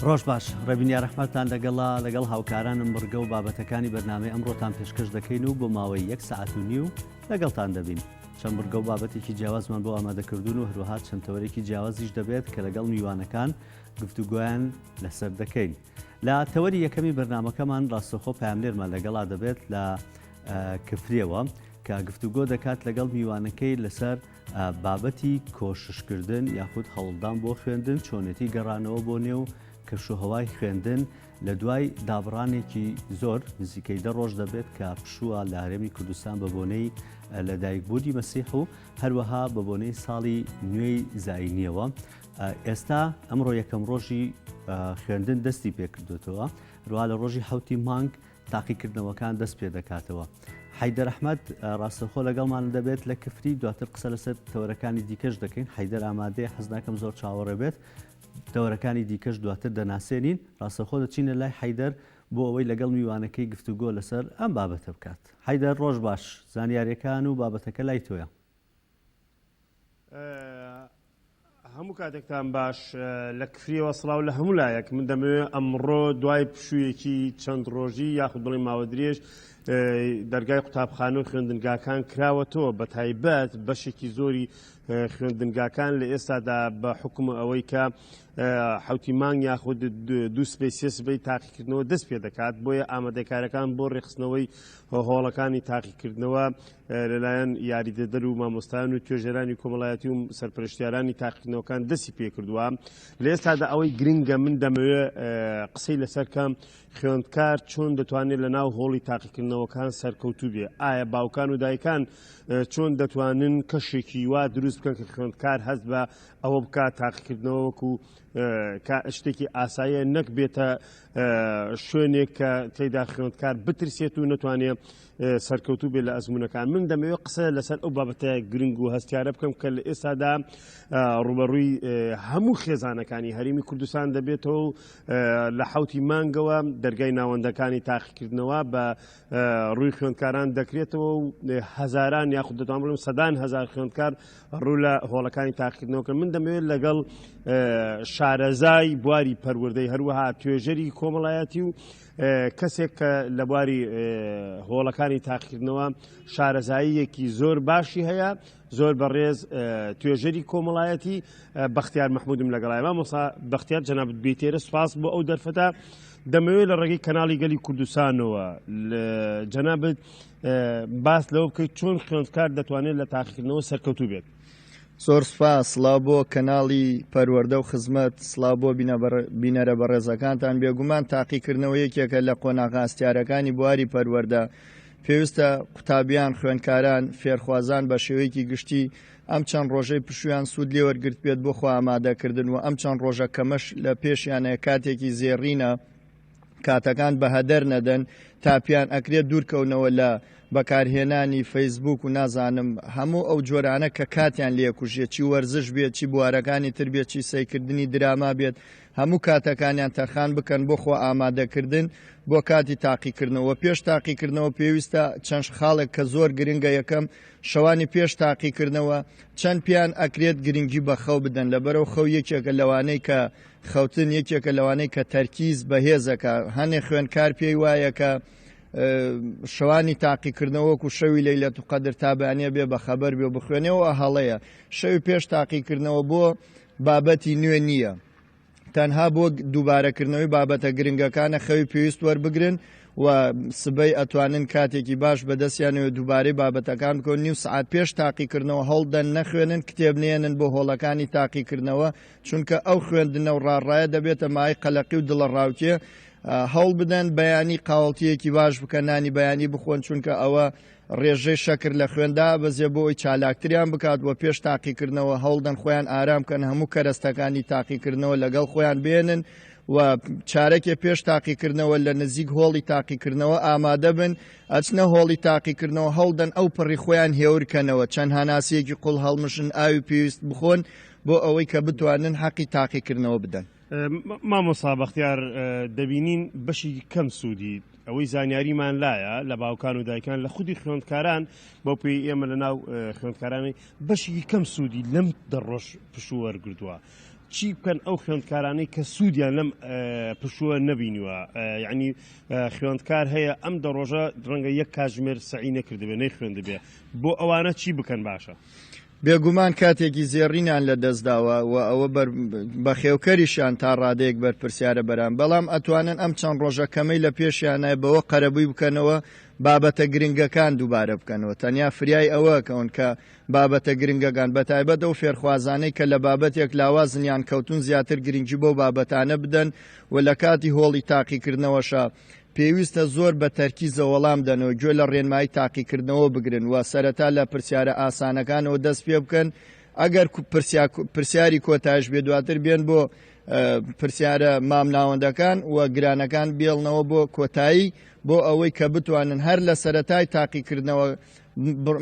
ڕۆژ باش ڕێبینیا ڕەحمەتتان لەگەڵ هاوکارانم بڕگە و بابەتەکانی بەرنامەی ئەمڕۆتان پێشکەش دەکەین و بۆ ماوەی 1.5 ساعت لەگەڵتان دەبین. چەند بڕگە و بابەتێکی جیاوازمان بۆ ئامادەکردوون و هەروەها چەند تەوەرێکی جیاوازیش دەبێت کە لەگەڵ میوانەکان گفتوگۆیان لەسەر دەکەین. لە تەوەری یەکەمی بەرنامەکەمان ڕاستەخۆ پاملێرمان لەگەڵا دەبێت لە کفرێەوە کە گفتوگۆ دەکات لەگەڵ میوانەکەی لەسەر بابەتی کۆششکردن یاخود هەوڵدان بۆ خوێندن، چۆنێتی گەڕانەوە بۆ نێو کەشوهەوای خوێندن لە دوای دابڕانێکی زۆر نزیکەی 10 ڕۆژ دەبێت کە پشووە لە هەرێمی کوردستان بە بۆنەی لەدایکبوونی مەسیح و هەروەها بە بۆنەی ساڵی نوێی زاینیەوە. ئێستا ئەمڕۆ یەکەم ڕۆژی خوێندن دەستی پێکردوێتەوە، هەروەها لە ڕۆژی 7 مانگ تاقیکردنەوەکان دەست پێ دەکاتەوە. حەیدەر ئەحمەد ڕاستەخۆ لەگەڵمان دەبێت لە کفری، دواتر قسە لەسەر تەوەرەکانی دیکەش دەکەین. حەیدەر ئامادەیە، حەز ناکەم زۆر چاوەڕێ بێت، تەوەرەکانی دیکەش دواتر دەناسێنین. ڕاستەخۆ دەچینە لای حەیدەر بۆ ئەوەی لەگەڵ میوانەکەی گفتوگۆ لەسەر ئەم بابەتە بکات. حەیدەر ڕۆژ باش، زانیاریەکان و بابەتەکە لای تۆیە. هەموو کاتێکتان باش. لە کفریەوە سڵاو لە هەموو لایەک. من دەمەوێت ئەمڕۆ دوای پشوویەکی چەند ڕۆژی یاخود بڵێ ماوە درێژ دەرگای قوتابخانە و خوێندنگاکان کراوەتەوە، بە تایبەت بەشێکی زۆری خوێندنگاکان لە ئێستادا بە حکم ئەوەی کە 7 مانگ یاخود 2 سبەی تاقیکردنەوە دەست پێ دەکات. بۆیە ئامادەکارەکان بۆ ڕێخستنەوەی هۆڵەکانی تاقیکردنەوە لەلایەن یاریدەدەر و مامۆستایان و توێژەرانی کۆمەڵایەتی و سەرپەرشتیارانی تاقیکردنەوەکان دەستی پێکردووە. لە ئێستادا ئەوەی گرنگە من دەمەوێت قسەی لەسەر کەم خوێندکار چۆن دەتوانێت لە ناو هۆڵی تاقیکردنەوەکان سەرکەوتوو بێ. ئایا باوکان و دایکان چۆن دەتوانن کەشێکی وا دروست بکەن کە خوێندکار هەست بە ئەوە بکات تاقیکردنەوە وەکو شتێکی ئاساییە، نەک بێتە شوێنێک کە تێیدا خوێندکار بترسێت و نەتوانێت سەرکەوتوو بێت لە ئەزمونەکان. من دەمەوێت قسە لەسەر ئەو بابەتە گرنگ و هەستیارە بکەم کە لە ئێستادا ڕوبەڕووی هەموو خێزانەکانی هەرێمی کوردستان دەبێتەوە و لە 7 مانگەوە دەرگای ناوەندەکانی تاقیکردنەوە بە ڕووی خوێندکاران دەکرێتەوە و هەزاران یاخود دەتوانم بڵێم سەدان هەزار خوێندکار ڕوو لە هۆڵەکانی تاقیکردنەوە. من دەمەوێت لەگەڵ شارەزای بواری پەروەردەی هەروەها توێژەری کۆمەڵایەتی و کەسێک کە لە بواری هۆڵەکانی تاقیکردنەوە شارەزاییەکی زۆر باشی هەیە، زۆر بەڕێز توێژەری کۆمەڵایەتی بەختیار مەحمودم لەگەڵای مامۆستا بەختیار جەنابەت بێتێرە. سوپاس بۆ ئەو دەرفەتە. دەمەوێت لە ڕێگەی کەناڵی گەلی کوردستانەوە جەنابەت باس لەوە بکەیت چۆن خوێندکار دەتوانێت لە تاقیکردنەوە سەرکەوتوو بێت. زۆر سوپاس. سڵاو بۆ کەناڵی پەروەردە و خزمەت، سڵاو بۆ بینەرە بەڕێزەکانتان. بێگومان تاقیکردنەوە یەکێکە لە قۆناغا ئاستیارەکانی بواری پەروەردە. پێویستە قوتابیان، خوێندکاران، فێرخوازان بە شێوەیەکی گشتی ئەم چەند ڕۆژەی پشویان سوود لێ وەرگرت بێت بۆ خۆ ئامادەکردن و ئەم چەند ڕۆژە کەمەش لە پێشیانەیە کاتێکی زێڕینە کاتەکان بە هەدەر نەدەن تاپیان ئەکرێت دوورکەونەوە لە بەکارهێنانی فەیسبوک و نازانم هەموو ئەو جۆرانە کە کاتیان لێکوژێت، چی وەرزش بێت، چی بوارەکانی تر بێت، چی سەیکردنی دراما بێت، هەموو کاتەکانیان تەرخان بکەن بۆ خۆ ئامادەکردن بۆ کاتی تاقیکردنەوە. پێش تاقیکردنەوە پێویستە چەند خاڵێک کە زۆر گرنگە. یەکەم شەوانی پێش تاقیکردنەوە چەند پیان ئەکرێت گرنگی بە خەو بدەن، لەبەرەو خەو یەکێکە لەوانەی کە خەوتن یەکێکە لەوانەی کە تەرکیز بەهێزەکە. هەنێ خوێندکار پێی وایە کە شەوانی تاقیکردنەوەکو شەوی لەیلەت القەدر تابانیە بێ بە خەبەر بێ بخوێنێەوە هەڵەیە. شەوی پێش تاقیکردنەوە بۆ بابەتی نوێ نییە، تەنها بۆ دووبارەکردنەوەی بابەتە گرنگەکانە خەوی پێویست وەربگرن و سبەی ئەتوانن کاتێکی باش بەدەستیانەوە دووبارەی بابەتەکان بکەون. نیو سعات پێش تاقیکردنەوە هەڵدەن نەخوێنن، کتێب نێنن بۆ هۆڵەکانی تاقیکردنەوە، چونکە ئەو خوێندنە و ڕاڕایە دەبێتە مای قەلەقی و دڵە ڕاوکێ. هەوڵ بدەن بەیانی قاوەڵتیەکی باش بکەن، نانی بەیانی بخۆن، چونکە ئەوە ڕێژەی شەکر لە خوێندا بەزێ بۆ ئەوی چالاکتریان بکات. وە پێش تاقیکردنەوە هەوڵدەن خۆیان ئارام بکەن، هەموو کەرەستەکانی تاقیکردنەوە لەگەڵ خۆیان بێنن و چارەکێ پێش تاقیکردنەوە لە نزیک هۆڵی تاقیکردنەوە ئامادە بن. ئەچنە هۆڵی تاقیکردنەوە هەوڵدەن ئەو پڕی خۆیان هێورکەنەوە، چەند هەناسیەکی قوڵ هەڵمشن ئاوی پێویست بخۆن بۆ ئەوەی کە بتوانن حەقی تاقیکردنەوە بدەن. مامۆستا بەختیار دەبینین بەشی کەم سوودی ئەوەی زانیاریمان لایە لە باوکان و دایکان لە خودی خوێندکاران بۆ پێی ئێمە لە ناو خوێندکارانی بەشێکی کەم سوودی لەم دەڕۆژ پشوو وەرگردووە. چی بکەن ئەو خوێندکارانەی کە سوودیان لەم پشووە نەبینیوە، یعنی خوێندکار هەیە ئەم دەڕۆژە ڕەنگە یەک کاتژمێر سەعی نەکردبێ نەیخوێندبێ، بۆ ئەوانە چی بکەن باشە؟ بێگومان کاتێکی زێڕینان لە دەستداوە و ئەوە بە خێوکەریشان تا ڕادەیەک بەرپرسیارە بەران، بەڵام ئەتوانن ئەم چەند ڕۆژەکەمەی لە پێشیانە بەوە قەرەبووی بکەنەوە بابەتە گرنگەکان دووبارە بکەنەوە. تەنیا فریای ئەوە کەون کە بابەتە گرنگەکان بەتایبەت ئەو فێرخوازانەی کە لە بابەتێک لاوازنیان کەوتون زیاتر گرنگی بۆ بابەتانە بدەن و لە کاتی هۆڵی تاقیکردنەوەشە پێویستە زۆر بە تەرکیزە وەڵام دەنەوە، گوێ لە ڕێنمایی تاقیکردنەوە بگرن و سەرەتا لە پرسیارە ئاسانەکانەوە دەست پێ بکەن. ئەگەر پرسیاری کۆتایش بێ دواتر بێن بۆ پرسیارە مامناوەندەکان و گرانەکان بێڵنەوە بۆ کۆتایی، بۆ ئەوەی کە بتوانن هەر لە سەرەتای تاقیکردنەوە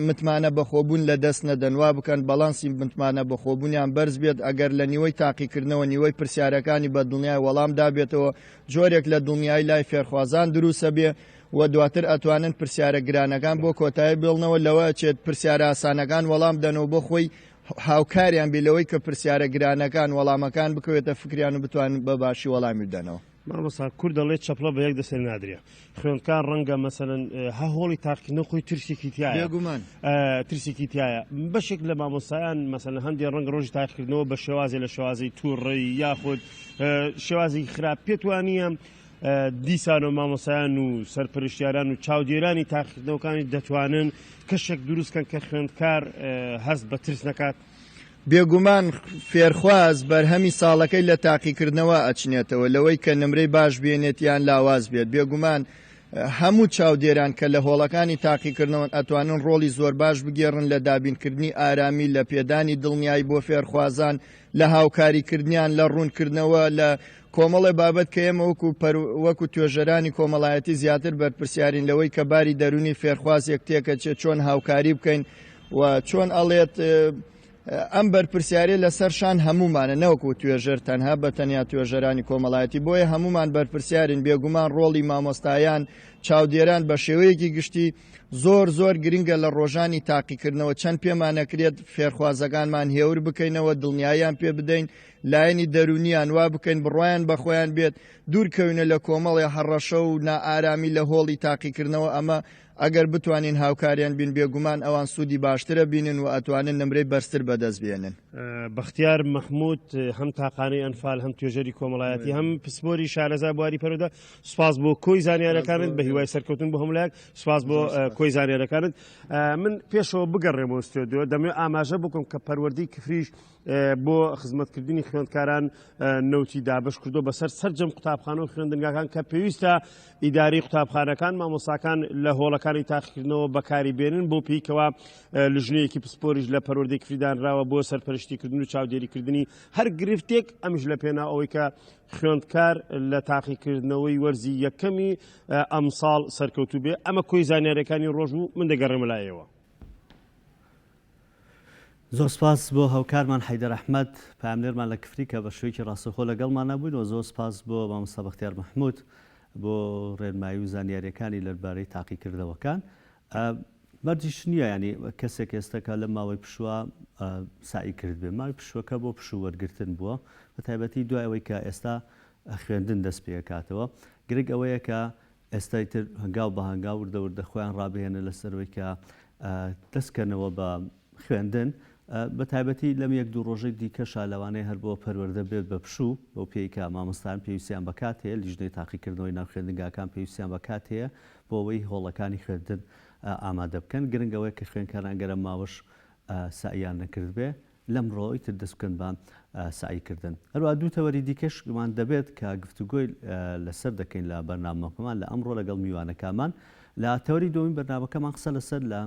متمانە بەخۆبوون لە دەست نەدەن، وا بکەن بەڵانسی متمانە بەخۆبوونیان بەرز بێت. ئەگەر لە نیوەی تاقیکردنەوە نیوەی پرسیارەکانی بە دڵنیای وەڵام دابێتەوە جۆرێک لە دڵنیای لای فێرخوازان دروسە بێ و دواتر ئەتوانن پرسیارە گرانەکان بۆ کۆتایی بێڵنەوە، لەوە چێت پرسیارە ئاسانەکان وەڵام دەنەوە بۆ خۆی هاوکاریان بێلەوەی کە پرسیارە گرانەکان وەڵامەکان بکەوێتە فکریان و بتوانن بە باشی وەڵامی بدەنەوە. مامۆستا کورد دەڵێت چەپڵە بە یەک دەسەر نادرێ. خوێندکار ڕەنگە مەسەلەن هەهۆڵی تاقیکردنەوە خۆی ترسێکی تایە، بێگومان ترسێکی تایە. بەشێک لە مامۆستایان مەسەلەن هەندێک ڕەنگە ڕۆژی تاقیکردنەوە بە شێوازی لە شێوازی تووڕێی یاخود شێوازی خراپ پێتوانیە دیسان و مامۆسایان و سەرپەرشتیاران و چاودێرانی تاقیکردنەوەکانی دەتوانن کەشێک دروستکەن کە خوێندکار هەست بە ترس نەکات. بێگومان فێرخواز بەرهەمی ساڵەکەی لە تاقیکردنەوە ئەچنێتەوە لەوەی کە نمرەی باش بێنێتیان لاواز بێت. بێگومان هەموو چاودێران کە لە هۆڵەکانی تاقیکردنەوە ئەتوانن ڕۆڵی زۆر باش بگێڕن لە دابینکردنی ئارامی، لە پێدانی دڵنیایی بۆ فێرخوازان، لە هاوکاریکردنیان، لە ڕوونکردنەوە لە کۆمەڵی بابەت کە ئێمە وەکو توێژەرانی کۆمەڵایەتی زیاتر بەرپرسیارین لەوەی کە باری دەرونی فێرخوازێک تێکە چێت چۆن هاوکاری بکەین و چۆن ئەڵێت ئەم بەرپرسیارێ لەسەرشان هەمومانە، نەوەکو توێژەر تەنها بە تەنیا توێژەرانی کۆمەڵایەتی، بۆیە هەمومان بەرپرسیارین. بێگومان ڕۆڵی مامۆستایان چاودێران بە شێوەیەکی گشتی زۆر گرنگە لە ڕۆژانی تاقیکردنەوە. چەند پێمانەکرێت فێرخوازەکانمان هێور بکەینەوە، دڵنیاییان پێ بدەین، لایەنی دەرونیان وا بکەین بڕوایان بەخۆیان بێت، دوورکەوینە لە کۆمەڵی هەڕەشە و نائارامی لە هۆڵی تاقیکردنەوە. ئەمە ئەگەر بتوانین هاوکاریان بین بێگومان ئەوان سوودی باشترە بینن و ئەتوانن نمرەی بەرزتر بەدەست بێنن. بەختیار مەحموود هەم تاقانەی ئەنفال هەم توێژەری کۆمەڵایەتی هەم پسپۆری شارەزا بواری پەرۆدا، سوپاس بۆ کۆی زانیارەکانت بە هیوای سەرکەوتن بۆ هەمولایەک، سوپاس بۆ کۆی زانیارەکانت. من پێشەوە بگەڕێمەوە ستۆدیۆ دەمێ ئاماژە بکەم کە پەروەردەی کفریش بۆ خزمەتکردنی خوێندکاران نەوتی دابش کردو بەسەر سەرجەم قوتابخانە و خوێندنگاکان کە پێویستە ئیداری قوتابخانەکان مامۆستاکان لە هۆڵەکانی تاقیکردنەوە بەکاری بێنن بۆ پێیکەوە لژنەیەکی پسپۆریش لە پەروەردەی کفریدانراوە بۆ سەرپەرشتیکردن و چاودێریکردنی هەر گرفتێک، ئەمیش لە پێنا ئەوەی کە خوێندکار لە تاقیکردنەوەی وەرزی یەکەمی ئەم ساڵ سەرکەوتوو بێ. ئەمە کۆی زانیارەکانی ڕۆژ بوو، من دەگەڕێمە لایەوە. زۆر سپاس بۆ هاوکارمان حەیدەر ئەحمەد پامنێرمان لە کفری کە بە شوێکی ڕاستەخۆ لەگەڵمان نەبووین و زۆر سپاس بۆ مامۆستا بەختیار مەحموود بۆ ڕێنمایی و زانیاریەکانی لەبارەی تاقیکردنەوەکان. مەرجیش نییە ینی کەسێک ئێستاکە لە ماوەی پشووە سعی کرد بێ، ماوەی پشووەکە بۆ پشوو وەرگرتن بووە، بە تایبەتی دوای ئەوەی کە ئێستا خوێندن دەست پێکاتەوە. گرنگ ئەوەیە کە ئێستای تر هەنگاو بە هەنگاو وردەوردە خۆیان ڕابێنە لەسەرەوەی کە دەستکەنەوە بە خوێندن، بە تایبەتی لەم یەک دوو ڕۆژەی دیکە شالەوانەیە هەر بۆ پەروەردە بێت بە پشوو بۆ پێی کە مامۆستایان پێویستیان بەکات هەیە، لیژنەی تاقیکردنەوەی ناو خوێندنگاکان پێویستیان بەکات هەیە بۆ ئەوەی هۆڵەکانی خوێندن ئامادە بکەن. گرنگەوەی کە خوێندکاران گەرە ماوەش سعیان نەکرد بێ لەم ڕۆی تر دەست بکەن بە سعیکردن. هەروە دوو تەوەری دیکەشمان دەبێت کە گفتوگۆی لەسەر دەکەین لە بەرنامەکەمان لە ئەمڕۆ لەگەڵ میوانەکانمان. لە تەوەری دومین بەرنامەکەمان قسە لەسەر لە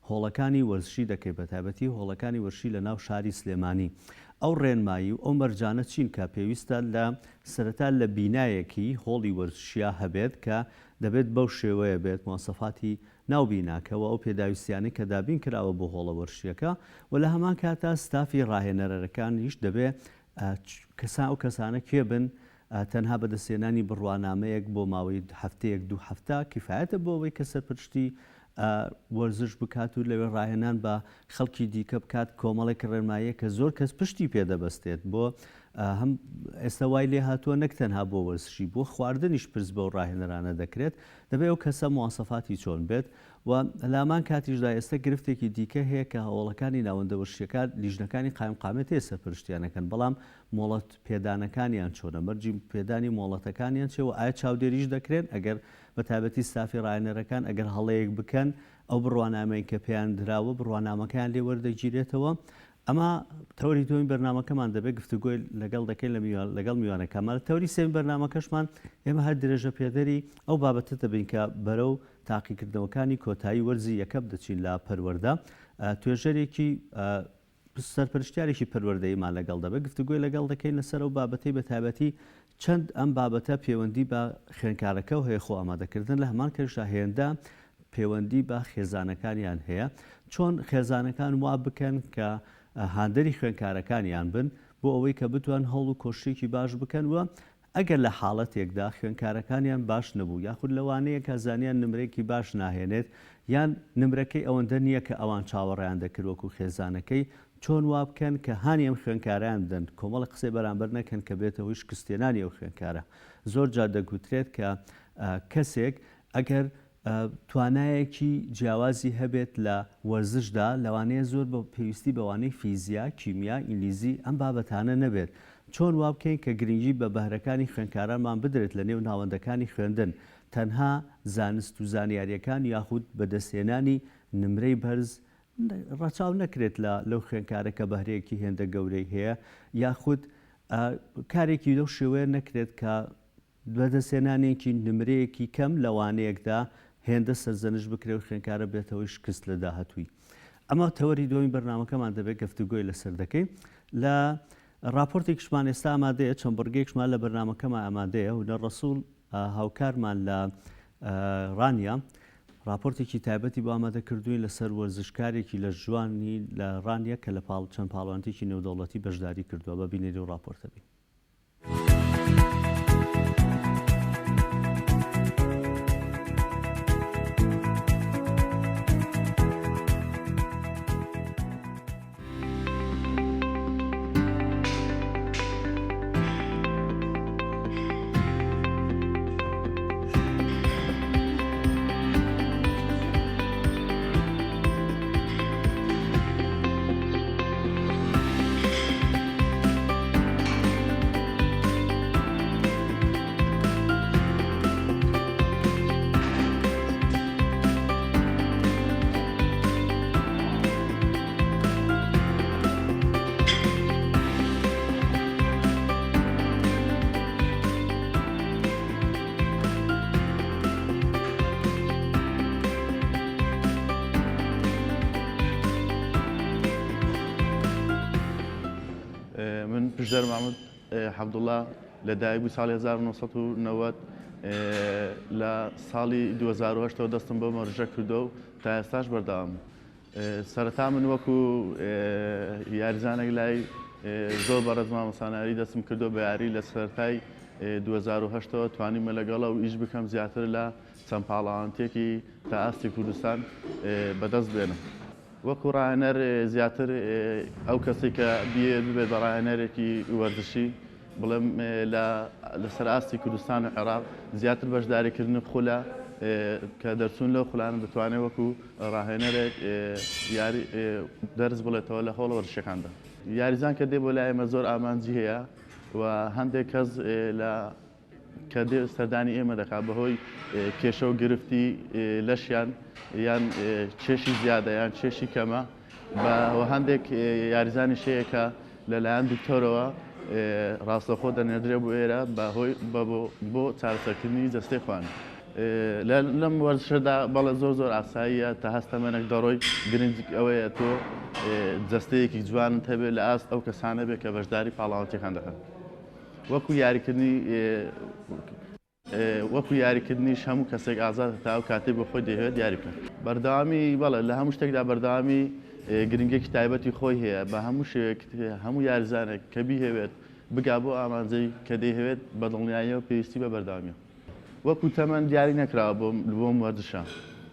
هۆڵەکانی وەرزشی دەکەی، بە تایبەتی هۆڵەکانی وەرزشی لە ناو شاری سلێمانی. ئەو ڕێنمایی و ئەو مەرجانە چین کە پێویستە لە سەرەتا لە بینایەکی هۆڵی وەرزشیە هەبێت کە دەبێت بەو شێوەیە بێت مۆسەفاتی ناوبیناکەوە ئەو پێداویستیانی کە دابین کراوە بۆ هۆڵە وەرزشیەکە و لە هەمان کاتە ستافی ڕاهێنەرەکانیش دەبێت ئەو کەسانە کوێ بن تەنها بەدەستێنانی بڕوانامەیەک بۆ ماوەی هەفتەیەک 2 هەفتە کیفایەتە بۆ ئەوەی کە سەرپشتی وەرزش بکات و لەوێ ڕاهێنان بە خەڵکی دیکە بکات کۆمەڵێک ڕێنماییە کە زۆر کەس پشتی پێدەبەستێت بۆ هەم ئێستا وای لێ هاتووە نەک تەنها بۆ وەرزشی بۆ خواردنیش پرس بە ڕاهێنەرانە دەکرێت دەبێت ئەو کەسە مواسەفاتی چۆن بێت و لامان کاتیشدا ئێستا گرفتێکی دیکە هەیە کە هەوڵەکانی ناوەندە وەرزشیەکان لیژنەکانی قایمقامێت هەیە سەرپرشتیانەکەن بەڵام مۆڵەت پێدانەکانیان چۆنە مەرجی پێدانی مۆڵەتەکانیان چێ و ئایا چاودێریش دەکرێن ئەگەر بە تایبەتی ستافی ڕاهێنەرەکان ئەگەر هەڵەیەک بکەن ئەو بڕوانامەی کە پێیان دراوە بڕوانامەکەیان لێ وەردەگیرێتەوە ئەمە تەوری دومی بەرنامەکەمان دەبێت گفتوگۆی لەگەڵ دەکەین لەگەڵ میوانەکەمان تەوری سێمی بەرنامەکەشمان ئێمە هەر درێژە پێدەری ئەو بابەتە دەبین کە بەرەو تاقیکردنەوەکانی کۆتایی وەرزی یەکەم دەچین لە پەروەردە توێژەرێکی سەرپەرشتیارێکی پەروەردەیمان لەگەڵ دەبێت گفتوگۆی لەگەڵ دەکەین لەسەر ئەو بابەتەی بە تایبەتی چەند ئەم بابەتە پەیوەندی بە خوێندکارەکە و هەیە خۆ ئامادەکردن لە هەمان کەشدا هێندە پەیوەندی بە خێزانەکانیان هەیە چۆن خێزانەکان وا بکەن کە هاندەری خوێندکارەکانیان بن بۆ ئەوەی کە بتوان هەوڵ و کۆشتێکی باش بکەن وە ئەگەر لە حاڵەتێکدا خوێندکارەکانیان باش نەبوو یاخود لەوانەیە کە زانیان نمرێکی باش ناهێنێت یان نمرەکەی ئەوەندە نییە کە ئەوان چاوەڕیان دەکرد وەکو خێزانەکەی چۆن وا بکەن کە هانی ئەم خوێندکاران دەن کۆمەڵی قسەی بەرامبەر نەکەن کە بێتەوەی شکستێنانی ئەو خوێندکارە زۆر جار دەگوترێت کە کەسێک ئەگەر توانایەکی جیاوازی هەبێت لە وەرزشدا لەوانەیە زۆر بە پێویستی بەوانەی فیزیا کیمیا ئینگلیزی ئەم بابەتانە نەبێت چۆن وا بکەین کە گرنگی بە بەهرەکانی خوێندکارانمان بدرێت لە نێو ناوەندەکانی خوێندن تەنها زانست و زانیاریەکان یاخود بەدەستێنانی نمرەی بەرز ڕەچاو نەکرێت لەو خوێندکارەکە بەهرەیەکی هێندە گەورەی هەیە یاخود کارێکی لەو شێوەیە نەکرێت کە بەدەستێنانێکی نمرەیەکی کەم لەوانەیەکدا هێندە سەرزەنش بکرێت و خوێندکارە بێتەوەی شکست لە داهاتووی ئەمە تەوەری دومی بەرنامەکەمان دەبێت گفتوگۆی لەسەر دەکەین لە راپۆرتێکشمان ئێستا ئامادەیە چەند بڕگەیەکشمان لە بەرنامەکەمان ئامادەیە و لە ڕەسوول هاوکارمان لە ڕانیا راپۆرتێکی تایبەتی بۆ ئامادەکردووین لەسەر وەرزشکارێکی لە ژوانی لە ڕانیا کە لە چەند پاڵەوانتێکی نێودەوڵەتی بەشداری کردووە بە بینێری و راپۆرتە بین. من پشدار محمود حەبدوڵڵا لە دایک ساڵی 1990 لە ساڵی 2008 دەستم بۆ مەڕژە کردو و تا ئێستاش بەردەوام سەرەتا من وەکو یاریزانێک لای زۆر بەڕێز مامۆستانیاری دەستم کردو بە یاری لە سەرەتای 2008 توانیمە لەگەڵە و ئیش بکەم زیاتر لە چەند پاڵەوانتێکی تا ئاستی کوردستان بەدەست بێنم. وەکو ڕاهێنەر زیاتر ئەو کەسی کە ببێت بە ڕاهێنەرێکی وەرزشی بڵێم لەسەر ئاستی کوردستان و عێراق زیاتر بەشداریکردن خولە کە دەرچوون لەو خولانە بتوانێت وەکو ڕاهێنەرێک یاری دەرز بڵێتەوە لە هۆڵ وەرزشەکاندا. یاریزان کە دێ بۆ لای ئێمە زۆر ئامانجی هەیە و هەندێک کەس کە دێ سەردانی ئێمە دەکات بەهۆی کێشە و گرفتی لەشیان یان چێشی زیادە یان چێشی کەمە بە هەندێک یاریزانی شەیە کە لەلایەن دکتۆرەوە ڕاستەخۆ دەنێردرێ بۆ ئێرە بۆ چارەسەرکردنی جەستەی خوان. لەم وەرزشەدا بەڵێ زۆر ئاساییە تا هەستەمەنێک دەڕۆی گرنگ ئەوەیە تۆ جەستەیەکی جوانت هەبێت لە ئاست ئەو کەسانە بێت کە بەشداری پاڵاوانتیەکان دەکەن. وەکو یاریکردنیش هەموو کەسێک ئازاد تا ئەو کاتێک بۆ خۆی دەهوێت یاری بکەن. بەردەوامی بەڵێ لە هەموو شتێکدا بەردەوامی گرنگێکی تایبەتی خۆی هەیە بە هەموو شێوەیەک هەموو یاریزانێک کە بیهێوێت بگا بۆ ئامانجەی کە دەیهەوێت بە دڵنیاییەوە پێویستی بە بەرداوامیە. وەکو تەمەن دیاری نەکراوە بۆم وەردشە،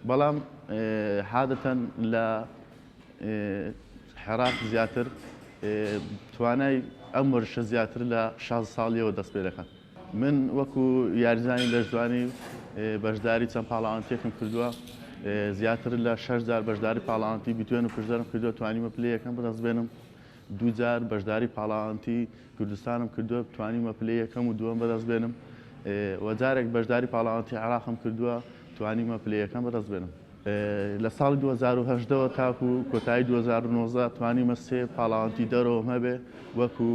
بەڵام حادەتەن لە عێراق زیاتر توانای ئەم وەرزشە زیاتر لە 16 ساڵیەوە دەست پێ دەکەن. من وەکو یاریزانی لەشدوانی بەشداری چەند پاڵاوانتێکم کردووە، زیاتر لە 6 جار بەشداری پاڵاوانتی بیتوێن و پشدەرم کردووە، توانیمە پلەیەکەم بەدەست بێنم. 2 جار بەشداری پاڵاوانتی کوردستانم کردووە، توانیمە پلەیەکەم و دووەم بەدەست بێنم. وەجارێک بەشداری پاڵاوانتی عێراقم کردووە، توانیمە پلەیەکەم بەدەست بێنم. لە ساڵی 2018ەوە تاکو کۆتایی 2019 توانیمە 3 پاڵاوانتی دەرەوەم هەبێ وەکو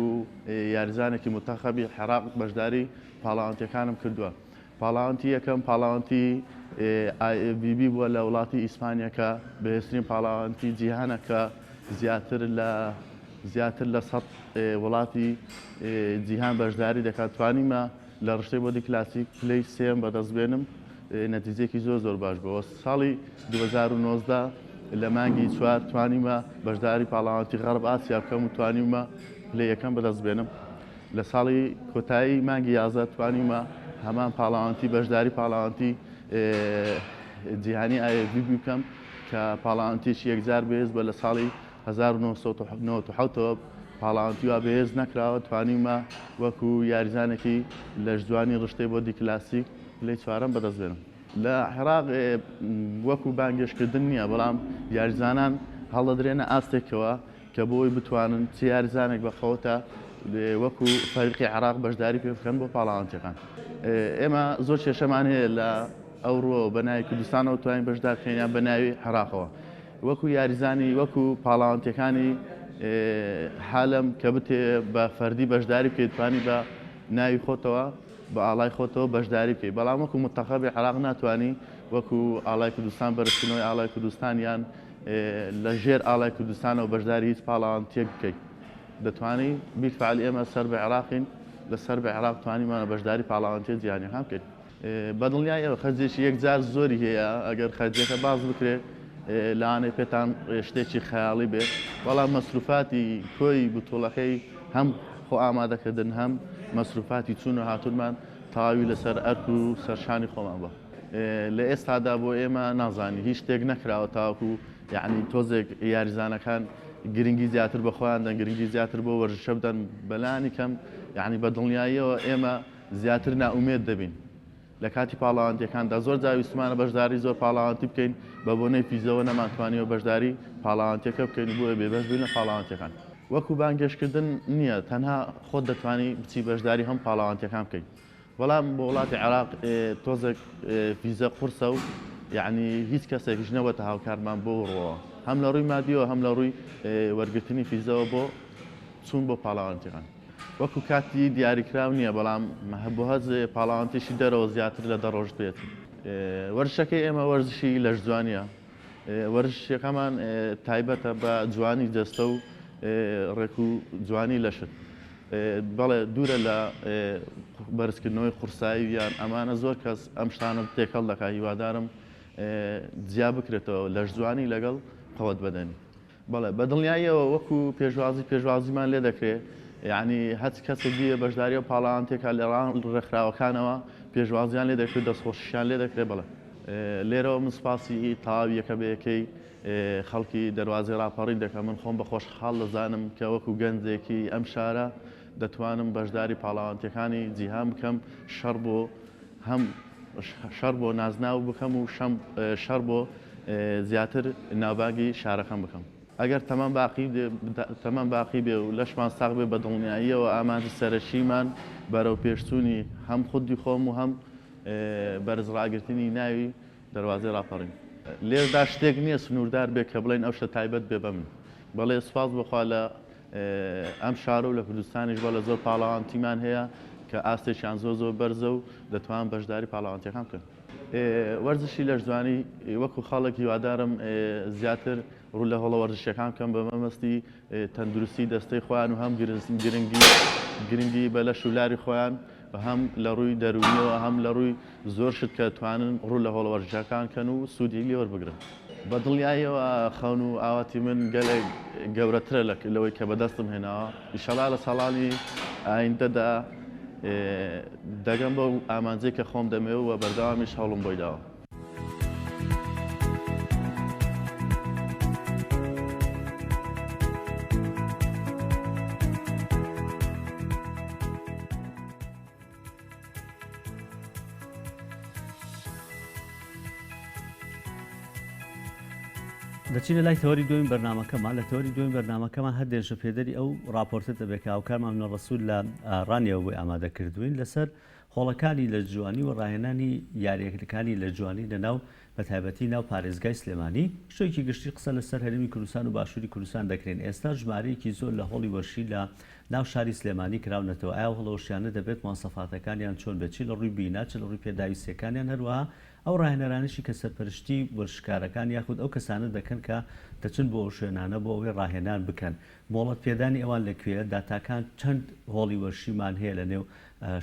یاریزانێکی متەخەبی عێراق بەشداری پاڵاوانتیەکانم کردووە. پاڵاوانتی یەکەم پاڵاوانتی IFBB بووە لە وڵاتی ئیسپانیەکە، بەهێزترین پاڵاوانتی جیهانەکە زیاتر لە 100 وڵاتی جیهان بەشداری دەکات. توانیمە لە ڕشتەی بۆدی کلاسیک پلەی سێم بەدەست بێنم، نەتیجەیەکی زۆر باش بووە. ساڵی 2019 لە مانگی 4 توانیمە بەشداری پاڵاوانتی غەرب ئاسیا بکەم و توانیمە پلەیەکەم بەدەست بێنم. لە ساڵی کۆتایی مانگی 11 توانیمە هەمان پاڵاوانتی بەشداری پاڵاوانتی جیهانی IFBB بکەم کە پاڵاوانتیشی یەکجار بەهێز بە لە ساڵی 1997ەوە پاڵاوانتی وا بەهێز نەکراوە، توانیمە وەکو یاریزانێکی لەشدوانی ڕشتەی بۆدی کلاسیک پلەی چوارەم بەدەست بێنم. لە عێراق وەکو بانگێشکردن نییە، بەڵام یاریزانان هەڵدەدرێنە ئاستێکەوە کە بۆی بتوانن چ یاریزانێک بەخەوتە وەکو فەرقی عێراق بەشداری پێ بکەن بۆ پاڵاوانتیەکان. ئێمە زۆر کێشەمان هەیە لە ئەوڕۆ بە ناوی کوردستانەوە توانین بەشدار بکەین بە ناوی عێراقەوە. وەکو یاریزانی وەکو پاڵاوانتیەکانی حالم کە بتێ بە فەردی بەشداری بکەیت، توانی بە ناوی خۆتەوە بە ئاڵای خۆتەوە بەشداری بکەیت، بەڵام وەکو متەخەبی عێراق ناتوانانی وەکو ئاڵای کوردستان بەرزکردنەوەی ئاڵای کوردستان یان لە ژێر ئاڵای کوردستانەوە بەشداری هیچ پاڵاوانتیەک بکەیت. دەتوانی بیلفعل ئێمە سەر بە عێراقین، لەسەر بە عێراق توانیمانە بەشداری پاڵاوانتیە جیهانیەکان بکەین. بەدڵنیایەوە خەرجێکی یەکجار زۆری هەیە، ئەگەر خەرجەکە باز بکرێت لاانەی پێتان شتێکی خەیاڵی بێت، بەڵام مەسروفاتی کۆی بتوڵەکەی هەم خۆ ئامادەکردن هەم مەسروفاتی چوون و هاتوونمان تەواوی لەسەر ئەرک و سەرشانی خۆمان بە. لە ئێستادا بۆ ئێمە نازانی هیچ شتێک نەکراوە تاوەکو یعنی تۆزێک یاریزانەکان گرنگی زیاتر بە خۆیان دەن، گرنگی زیاتر بۆ وەرزشە بدەن. بەلانی کەم یعنی بەدڵنیاییەوە ئێمە زیاتر ناومێد دەبین لە کاتی پاڵاوانتیەکاندا. زۆر جا ویستمانە بەشداری زۆر پاڵاوانتی بکەین، بە بۆنەی فیزەوە نەمانتوانیەوە بەشداری پاڵاوانتیەکە بکەین بۆیە بێبەش بین لە پاڵاوانتیەکان. وەکو بانگێشکردن نییە، تەنها خۆت دەتوانی بچی بەشداری هەم پاڵاوانتیەکان بکەین، بەڵام بۆ وڵاتی عێراق تۆزێک فیزە قورسە و یعنی هیچ کەسێکیش نەبەتە هاوکارمان بۆ ڕۆوە، هەم لە ڕووی مادیەوە هەم لە ڕووی وەرگرتنی فیزەوە بۆ چوون بۆ پاڵاوانتیەکان. وەکو کاتی دیاریکراو نییە، بەڵام بۆ هەز پاڵاوانتیشی دەرەوە زیاتر لە دەڕۆژ بێت. وەرزشەکەی ئێمە وەرزشی لەشجوانیە، وەرزشەکەمان تایبەتە بە جوانی جەستە و ڕێک و جوانی لەشت. بەڵێ دوورە لە بەرزکردنەوەی قورسایی یان ئەمانە زۆر کەس ئەم شتانە تێکەڵ دەکات. هیوادارم جیا بکرێتەوە لەشجوانی لەگەڵ قەوت بەدەنی. بەڵێ بەدڵنیاییەوە وەکو پێشوازیمان لێ دەکرێت، یعنی هەچ کەسێک بیە بەشداری و پاڵاوانتێکە لە ڕێکخراوەکانەوە پێشوازیان لێ دەکرێت، دەستخۆشیان لێ دەکرێت. بڵێ لێرەوە من سوپاسی تەواوی یەکە بەیەکەی خەڵکی دەواازەی ڕاپەڕی دەکەم. من خۆم بە خۆشحاڵ دەزانم کە وەکو گەنجێکی ئەم شارە دەتوانم بەشداری پاڵاوانتیەکانی جیهان بکەم، شەڕ بۆ نازناو بکەم و شەڕ بۆ زیاتر ناوبانگی شارەکەم بکەم. ئەگەر تەمەم باقی بێ و لەشمان ساغ بێ بەدڵنیاییەوە ئامانجی سەرەشیمان بەرەو پێشچوونی هەم خودی خۆم و هەم بەرزڕاگرتنی ناوی دەواازەی ڕاپەڕین. لێردا شتێک نییە سنووردار بێ کە بڵێن ئەو شتە تایبەت بێ بە من. بەڵێ سوپاس بخوا لە ئەم شارە و لە کوردستانیش بە لە زۆر پاڵاوانتیمان هەیە کە ئاستێکیان زۆر بەرزە و دەتوان بەشداری پاڵاوانتیەکان بکەن. وەرزشی لەشجوانی وەکو خاڵێکی هیوادارم زیاتر ڕوو لە هەڵە وەرزشەکان بکەم بە مەمەستی تەندروستی دەستەی خۆیان و هەم گرنگی بە لەش و لاری خۆیان و هەم لە ڕووی دەرونیەوە هەم لە ڕووی زۆر شت کە توانن ڕوو لە هەڵە وەرزشەکان کەن و سوودی لێوەربگرن. بەدڵنیاییەوە خەون و ئاواتی من گەلێک گەورەترە لەوەی کە بەدەستم هێناوە. ئیشەڵا لە ساڵانی ئایندەدا دەگەم بۆ ئامانجەی کە خۆم دەمێ و بەردەوامیش هەوڵم بۆی داوە. دەچینە لای تەوەری دوین بەرنامەکەمان لە تەوەری دوین بەرنامەکەمان هەردێژە پێدەری ئەو راپۆرتە دەبێت کە هاوکارمان منە ڕەسوول لە ڕانیەوە بۆی ئامادەکردوین لەسەر هۆڵەکانی لە جوانی و ڕاهێنانی یاریەکەکانی لە جوانی لەناو بەتایبەتی ناو پارێزگای سلێمانی شتێکی گشتی قسە لەسەر هەرێمی کوردستان و باشووری کوردستان دەکرێن. ئێستا ژمارەیەکی زۆر لە هۆڵی وەرشی لە ناو شاری سلێمانی کراونەتەوە. ئایا هەڵەوەشیانە دەبێت مواصفاتەکانیان چۆن بێت، چی لە ڕووی بینا چ لە ڕووی پێداویستیەکانیان، هەروەها ئەو ڕاهێنەرانشی کە سەرپەرشتی وەرشکارەکان یاخود ئەو کەسانە دەکەن کە دەچن بۆ شوێنانە بۆ ئەوەی ڕاهێنان بکەن. مۆڵەت پێدانی ئەوان لەکوێ، داتاکان چەند هۆڵی وەرشیمان هەیە لە نێو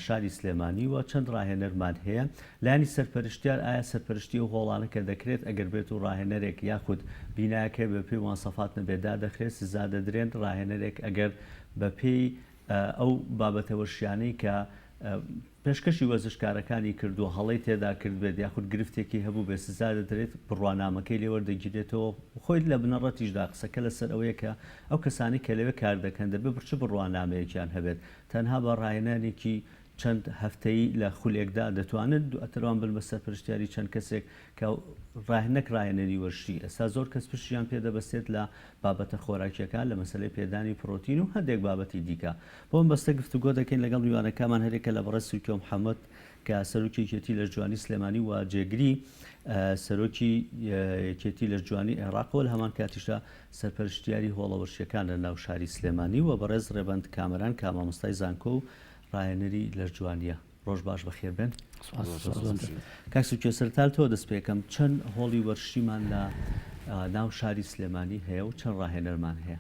شاری سلێمانی و چەند ڕاهێنەرمان هەیە. لایانی سەرپەرشتیار ئایا سەرپەرشتی و هۆڵانە کە دەکرێت ئەگەر بێت و ڕاهێنەرێک یاخود بینایەکە بە پێی مواصفات نەبێدا دەخرێت سزا دەدرێن. ڕاهێنەرێک ئەگەر بە پێی ئەو بابەتە وەرشیانەی کە پێشکەشی وەزشکارەکانی کردو هەڵی تێدا کرد بێت یاخود گرفتێکی هەبوو بێ سزا دەدرێت، بڕوانامەکەی لێوەردەگیرێتەوە. خۆی لە بنەڕەتیشدا قسەکە لەسەر ئەوەیە کە ئەو کەسانی کە لەوێ کار دەکەن دەبێت بچ بڕوانامەیەکیان هەبێت. تەنها بە ڕاهێنانێکی چەند هەفتەیی لە خولێکدا دەتوانن ئەتەوان بن بە سەرپەرشتیاری چەند کەسێک کە ڕاهێنەک ڕاهێنەری وەرشی. ئێستا زۆر کەس پشتیان پێدەبەستێت لە بابەتە خۆراکیەکان لە مەسەلەی پێدانی پرۆتین و هەندێک بابەتی دیکە. بۆم بەستە گفتوگۆ دەکەین لەگەڵ میوانەکەمان هەرێکە لە بەڕێز سوکۆ محەممەد کە سەرۆکی یەکێتی لە جوانی سلێمانی و جێگری سەرۆکی یەکێتی لە جوانی عێراقەوە لە هەمان کاتیشدا سەرپەرشتیاری هۆڵە وەرشیەکان لە ناو شاری سلێمانی و بەڕێز ڕێبەند کامەران کە مامۆستای زانکۆ و ڕاهێنەری لە جوانیە. ڕۆژ باش بەخێر بن. کاک سوکۆ سەرتال تۆ دەست پێکەم چەند هۆڵی وەرشیمان لە ناو شاری سلێمانی هەیە و چەند ڕاهێنەرمان هەیە؟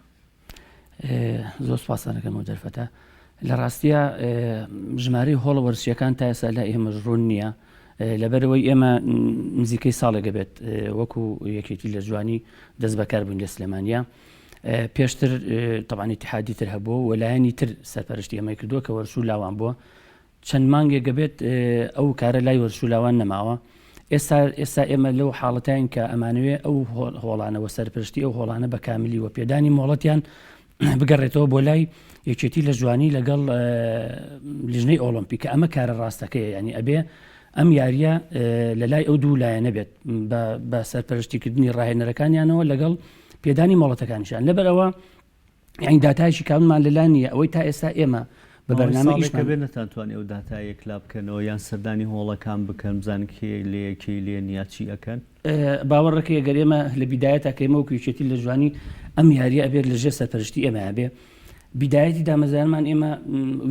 زۆر سپاسانەکەم دەرفەتە. لە ڕاستیە ژمارەی هۆڵە وەرشیەکان تا ئێستا لە ئێمە ڕوون نییە، لەبەرەوەی ئێمە نزیکەی ساڵێک بێت وەکو یەکێتی لە جوانی دەست بەکار بووین لە سلێمانیا. پێشتر طبعاً اتحادی تر هەبووە و لایەنی تر سەرپەرشتی ئەمەی کردووە کە وەرشوو لاوان بووە. چەند مانگێک گەبێت ئەو کارە لای وەرشوو لاوان نەماوە. ئێستا ئێمە لەو حاڵەتین کە ئەمانوێ ئەو هۆڵانەوە سەرپەرشتی ئەو هۆڵانە بە کاملی و پێدانی مۆڵەتیان بگەڕێتەوە بۆ لای یەکێتی لە جوانی لەگەڵ لیژنەی ئۆلۆمپیکە. ئەمە کارە ڕاستەکەیە، ینی ئەبێ ئەم یاریە لە لای ئەو دوو لایەنە بێت بە سەرپەرشتیکردنی ڕاهێنەرەکانیانەوە لەگەڵ پێدانی مۆڵەتەکانیشان. لەبەرەوە یعنی داتایشی کاونمان لەلا نیە ئەوەی تا ئێستا ئێمە بە بەرنامەیەکە بێت نەتانتوانێت ئەو داتایەک لا بکەنەوە یان سەردانی هۆڵەکان بکەن بزان کێ لێیەکەی لێ نیاچی ئەەکەن. باوەڕەکەی گەر ئێمە لە بیدایەتە کەمە و کوچێتی لە جوانی ئەم یاریە ئەبێت لەژێر سەرپەرشتی ئێمە هەبێ. بیدایەتی دامەزانمان ئێمە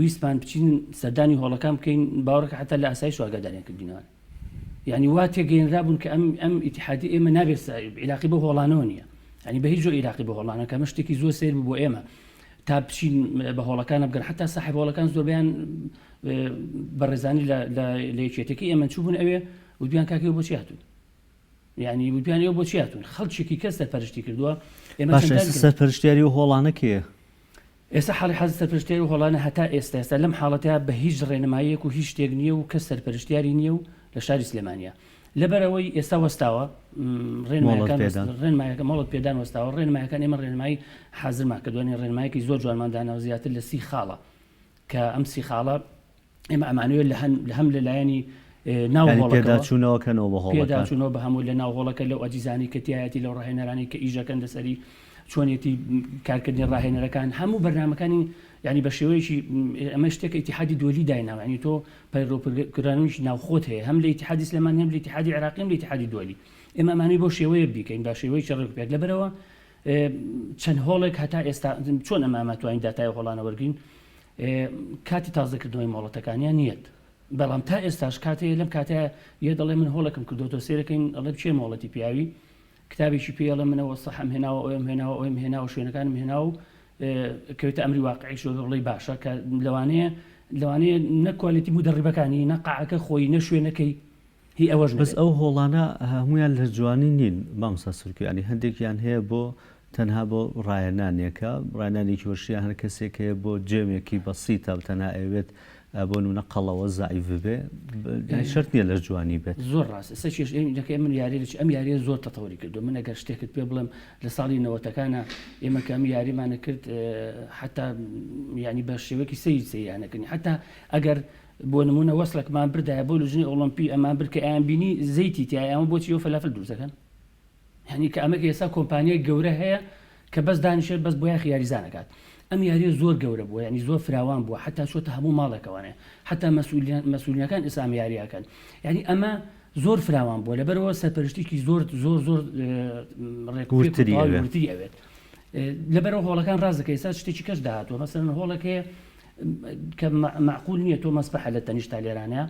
ویسمان بچین سەردانی هۆڵەکان بکەین، باوەڕەکە حتا لە ئاسایی شواگەداریان کردینەوە. یعنی وا تێگەیەنرابوون کە ئەم ئیتیحادی ئێمە نابێت عیلاقی بە هۆڵانەوە نییە، ینی بە هیچ جۆر عیلاقی بە هۆڵانە کە شتێکی زۆر سیر بۆ ئێمە تا بچین بە هۆڵەکانە بگەن. حتا ساحب هۆڵەکان زۆربیان بەڕێزانی لە یەکێتێکی ئێمە چوو بوون ئەوێ وتیان کاکێ بۆچی هاتوون، یعنی وتیان ئێوە بۆچی هاتوون. خەڵکێکی کەس سەرپەرشتی کردووە. ئێمە سەرپەرشتیاری و هۆڵانە کێیە؟ ئێستا حاڵی حەز سەرپەرشتیاری و هۆڵانە هەتا ئێستا لەم حاڵەتە بە هیچ ڕێنماییەک و هیچ شتێک نییە و کەس سەرپەرشتیاری نییە و لە شاری سلێمانیە. لەبەرەوەی ئێستا وەستاوە ڕێنمایەکە مۆڵەت پێدان وەستاوە. ڕێنمایەکان ئێمە ڕێنمایی حازرمان کردوانی ڕێنمایەکی زۆر جوانماندانەوە زیاتر لە 30 خاڵە کە ئەم 30 خاڵە ئێمە ئەمانوێت لە هەم لەلایەنی پێداچوونەوە بە هەموو لە ناو هۆڵەکە لەو ئەجیزانی کە تایەتی لەو ڕاهێنەرانی کە ئیژەکەن دەسەری چۆنیەتی کارکردنی ڕاهێنەرەکان هەموو بەرنامەکانی ینی بە شێوەیەکی ئەمە شتێک ئیتیحادی دۆلی دایناوە، ینی تۆ پەیڕۆکردنیش ناوخۆت هەیە هەم لە ئیتیحادی سلێمانی هەم لە ئیتیحادی عێراقی هەم لە ئیتیحادی دۆلی. ئێمە ئەمانەی بۆ شێوەیە بیکەین با شێوەی ڕێک بێت. لەبەرەوە چەند هۆڵێک هەتا ئێستا چۆن ئەمە توانین داتای هۆڵانە وەرگین کاتی تازەکردنەوەی مۆڵەتەکانیان نیەت. بەڵام تا ئێستاش کاتەیە لەم کاتەیە یە دەڵێ من هۆڵەکەم کردوتۆ سێرەکەین ئەڵێ بچێ مۆڵەتی پیاوی کتابێکی پێڵە منەوە سەحەم هێناوە ئەوم هێناوە ئەوم هێناوە شوێنەکانم هێناوە و کەوتە ئەمری واقعی شۆ بڵێ باشە کە لەوانەیە نەکوالیتی مدەڕیبەکانی نەقاعەکە خۆی نەشوێنەکەی هی ئەوەش بەس ئەو هۆڵانە هەمویان لە جوانی نین مامۆستا سورکی، ینی هەندێکیان هەیە بۆ تەنها بۆ ڕایەنانێکە ڕایەنانێکی وەشیان هەر کەسێک هەیە بۆ جێمێکی بەسیتە تەنها ئەوێت بۆ نمونە قەڵەوە زایف بێ شەرت نییە لە جوانی بێت زۆر ڕاست سەکێشەکە من یاریێکی ئەم یاریە زۆر تەتەوەری کردو من ئەگەر شتێکت پێ بڵێم لە ساڵی نەوەتەکانە ئێمە کەمی یاریمانە کرد حتا ینی بە شێوەکی سەیانەکەنی حتا ئەگەر بۆ نمونە وەسلێکمان بردایە بۆ لژنی ئۆڵمپی ئەمان برکە ئەیان بینی زەیتی تیا ئەمە بۆچی ئەو فەلافل دروستەکەن هەنی کە ئەمە ئێستا کۆمپانیای گەورە هەیە کە بەس دانیشێت بەس بۆ یاخی یاریزانەکات ئەم یاریە زۆر گەورە بووە ینی زۆر فراوان بووە حتا چۆتە هەموو ماڵێکەوانێ حتا مەسئولیەکان ئێستا یاریەکەن ینی ئەمە زۆر فراوان بووە لەبەرەوە سەرپەرشتێکی زۆر ڕێکوتری ئەوێت لەبەرەوە هۆڵەکان ڕازەکە ئێستا شتێکی کەس داهاتوە مەسەرەن هۆڵەکەیە کە معقول نییە تۆ مەسبەحە لە تەنیشت تا لێرانەیە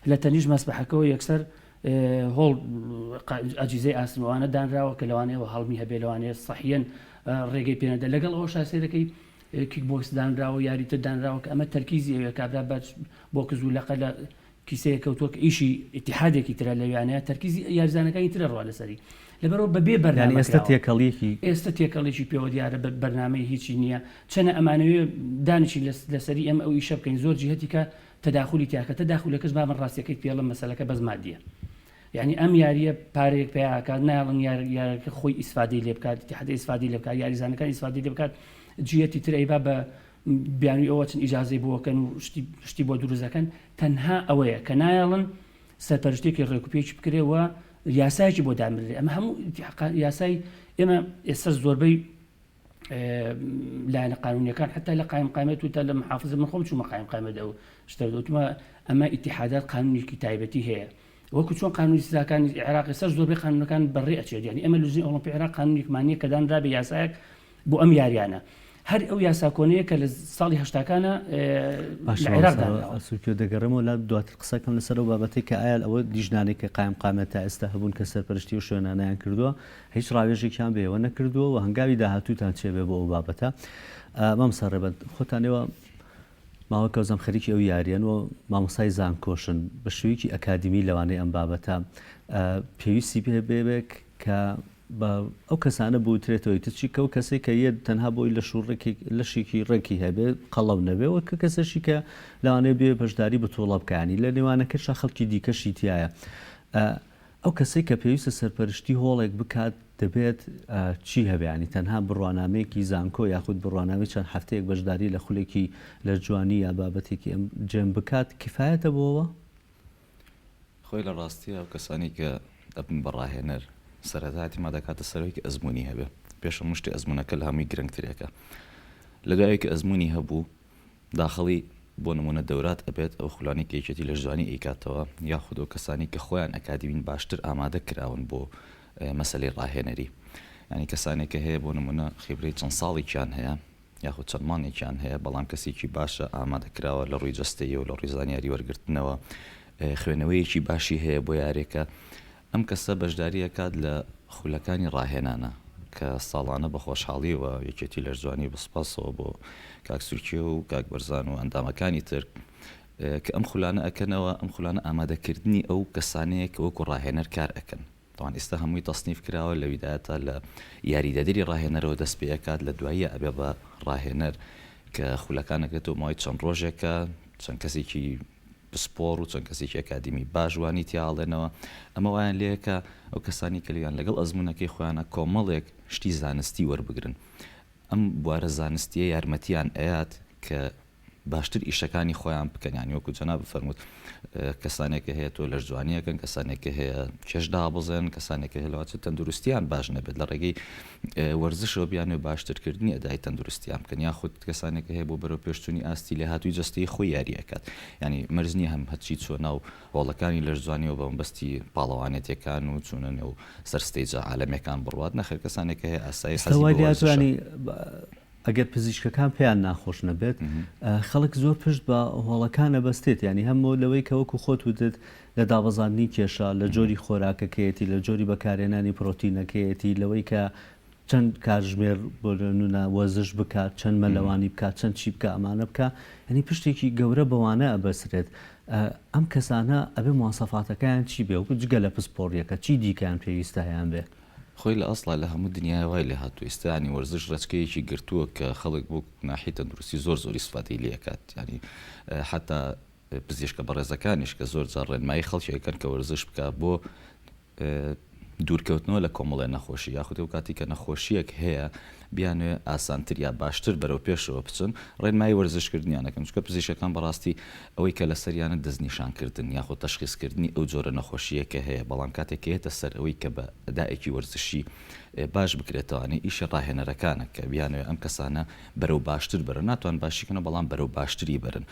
لە تەنیش مەسبەحەکەەوە یەکسەر هۆڵ ئەجیزەی ئاسنوانە دانراوە کە لەوانەیەوە هەڵمی هەبێ لەوانەیە سەحیەن ڕێگەی پێنەدە لەگەڵ ئەوە شاسێرەکەی کیک بۆکس دانراوە یاریتر دانراوە کە ئەمە تەرکیزی ئەوە کابرا بۆ کەزوو لەقە لە کیسەیە کەوتووە کە ئیشی ئیتیحادێکی ترە لەوانەیە تەرکیزی یاریزانەکانی ترە ڕوا لەسەری لەبەرەوە بەبێ بەرنامە ئێستا تێکەڵێکی پێوە دیارە بەرنامەی هیچی نییە چەنە ئەمانەوێ دانیشی لەسەری ئەم ئەو ئیشە بکەین زۆر جهەتی کە تەداخلی تیاکە تەداخولەکەش با من ڕاستیەکەی پێڵم مەسەلەکە بەس مادیە یعنی ئەم یاریە پارێک پیاکات ناڵن یارەکە خۆی ئیسفادی لێ بکات اتحاد ئیسفادی لێ بکات یاریزانەکان ئیسفادی لێ بکات جهەتی تر ئەیبا بە بیانوی ئەوە چەند ئیجازەی بۆکەن و شتی بۆ دروستەکەن تەنها ئەوەیە کە نایڵن سەرپەرشتێکی ڕێکوپێکی بکرێەوە یاسایکی بۆ دامرێ ئەمە هەموو یاسای ئێمە ئێستا زۆربەی لایەنە قانونیەکان حتا لە قایم قامێت و تا لە محافظە من خۆم چوومە قایم قامێت ئەو شتەوتمە ئەمە ئیتیحادات قانونیکی تایبەتی هەیە وەکو چۆن قانونی سزاکانی عێراق سەر زۆربەی قانونەکان بەڕێ ئەچێت یعنی ئەمە لژنی ئۆڵمپی عێراق قانونیەکمانیە کە دانرا بە یاسایەک بۆ ئەم یاریانە هەر ئەو یاساکۆنەیە کە لە ساڵی هەشتاکانە سوکیۆ دەگەڕێمەوە لە دواتر قسەکەم لەسەر و بابەتی کە ئایا ئەوە دیژنانێک کە قایم قامێت تا ئێستا هەبوون کە سەرپەرشتی و شوێنانیان کردووە هیچ ڕاوێژێکیان بێەوە نەکردووە و هەنگاوی داهاتووتان چێبێ بۆ ئەو بابەتە مام سەرڕێبەت خۆتانەوە ماوە کەوزەم خەریکی ئەو یاریان و مامۆسای زانکۆشن بە شوویکی ئەکادمی لەوانەیە ئەم بابەتە پێویستی پێ بێبێک کە بە ئەو کەسانە بوترێتەوەی تچی کە و کەسێک کە یە تەنها بۆی لە لەشێکی ڕێکی هەبێ قەڵەو نەبێەوە کە کەسەشی کە لەوانەیە بێ بەشداری بە تۆڵە بکانی لە نێوانەکەشە خەڵکی دیکەشی تایە ئەو کەسێک کە پێویستە سەرپەرشتی هۆڵێک بکات دەبێت چی هەبیانی تەنها بڕوانامەیەکی زانکۆ یاخود بڕوانامی چەند هەفتەیەک بەشداری لە خولێکی لە جوانی یا بابەتێکی ئەم جێم بکات کفایەتە بۆەوە خۆی لە ڕاستیە ئەو کەسانی کە دەبن بەڕاهێنەر سەرەتاتی مادەکاتە سەرۆکی ئەزمموی هەبێ پێش مشتی ئەزمونونەکە لە هەمووی گرنگترێکە لە دوایەکە ئەزمموی هەبوو داخڵی بۆ نمونە دەورات ئەبێت ئەو خولانی کێچێتی لە ژوانی ئەیکاتەوە یاخود ئەو کەسانی کە خۆیان ئەکادیبین باشتر ئامادە کراون بۆ مەسەلەی ڕاهێنەری ینی کەسانێکە هەیە بۆ نمونە خیبرەی چەند ساڵێکیان هەیە یاخود چەند مانێکیان هەیە بەڵام کەسێکی باشە ئامادە کراوە لە ڕووی جەستەیە و لە ڕووی زانیاری وەرگرتنەوە خوێنەوەیەکی باشی هەیە بۆ یارێکە ئەم کەسە بەشداریەکات لە خولەکانی ڕاهێنانە کە ساڵانە بە خۆشحاڵیەوە یەکێتی لە جوانی بەسپاسەوە بۆ کاک سورکیە و کاک بەرزان و ئەندامەکانی تر کە ئەم خولانە ئەکەنەوە ئەم خولانە ئامادەکردنی ئەو کەسانەیە کە وەکو ڕاهێنەر کار ئەکەن تاوان ئێستا هەمووی تەسنیف کراوە لە ویدایەتە لە یاریدەدەری ڕاهێنەرەوە دەست پێەکات لە دواییە ئەبێ بە ڕاهێنەر کە خولەکانەکەێتەوە ماوەی چەند ڕۆژێکە چەند کەسێکی سپۆر و چەند کەسێکی ئەکادمی باشوانی تیاڵێنەوە ئەمە وایان لەیەکە ئەو کەسانی کەلیان لەگەڵ ئەزمونونەکەی خۆیانە کۆمەڵێک شتی زانستی وەربگرن ئەم بوارە زانستیە یارمەتیان ئەیات کە باشتر ئیشەکانی خۆیان بکەنیان وەکو جەناب بفەرمووت کەسانێکە هەیە تۆ لە جوانیەکەن کەسانێکە هەیە کێشدا بزێن کەسانێکە هێڵاوات تەندروستیان باش نەبێت لە ڕێگەی وەرزشەوە بیانێ باشترکردنی ئەدای تەندروستیان بکەن یاخود کەسانێکە هەیە بۆ بەرەو پێشچوونی ئاستی لێ هاتووی جەستەی خۆی یاریەکات ینی مەرزنی هەم هەچی چۆ ناو هۆڵەکانی لە جوانیەوە بە بەستی پاڵەوانێتەکان و چونە نێو سەرستەیجە عالەمەکان بڕوات نەخێر کەسانێکە هەیە ئاسایی حەزی ئەگەر پزیشکەکان پێیان ناخۆش نەبێت خەڵک زۆر پشت بە هۆڵەکانە بەستێت ینی هەموو لەوەی کە وەکو خۆت وتت لە دابەزاندنی کێشە لە جۆری خۆراکەکەیەتی لە جۆری بەکارێنانی پرۆتینەکەیەتی لەوەی کە چەند کاتژمێر بۆ نونە وەزش بکات چەند مەلەوانی بکات چەند چی بکە ئەمانە بکە ینی پشتێکی گەورە بەوانە ئەبەسرێت ئەم کەسانە ئەبێ مواسەفاتەکەیان چی بێ وەکو جگە لە پسپۆڕیەکە چی دیکەیان پێویستە هەیان بێ خۆی لە ئەسڵا لە هەموو دنیای وای لێ هاتوو ئێستانی وەرزش ڕچکەیەکی گرتووە کە خەڵک بۆ ناحی تەندروستی زۆر زۆری سوفاتی لێکات ینی حتا پزیشکە بەڕێزەکانیش کە زۆر جار ڕێنمایی خەڵکیەکەن کە وەرزش بکە بۆ دوورکەوتنەوە لە کۆمەڵێ نەخۆشی یاخود ئەو کاتی کە نەخۆشیەک هەیە بیانوێ ئاسانتر یا باشتر بەرەو پێشەوە بچن ڕێنمایی وەرزشکردنیانەکەن چکە پزیشکەکان بەڕاستی ئەوەی کە لە سەریانە دەستنیشانکردن یاخود تەشخیصکردنی ئەو جۆرە نەخۆشیەکە هەیە بەڵام کاتێک هێتە سەر ئەوەی کە بە ئەدائێکی وەرزشی باش بکرێتەوەی ئیشە ڕاهێنەرەکانە کە بیانوێ ئەم کەسانە بەرەو باشتر بەرن ناتوان باشیکەنە بەڵام بەرەو باشتری بەرن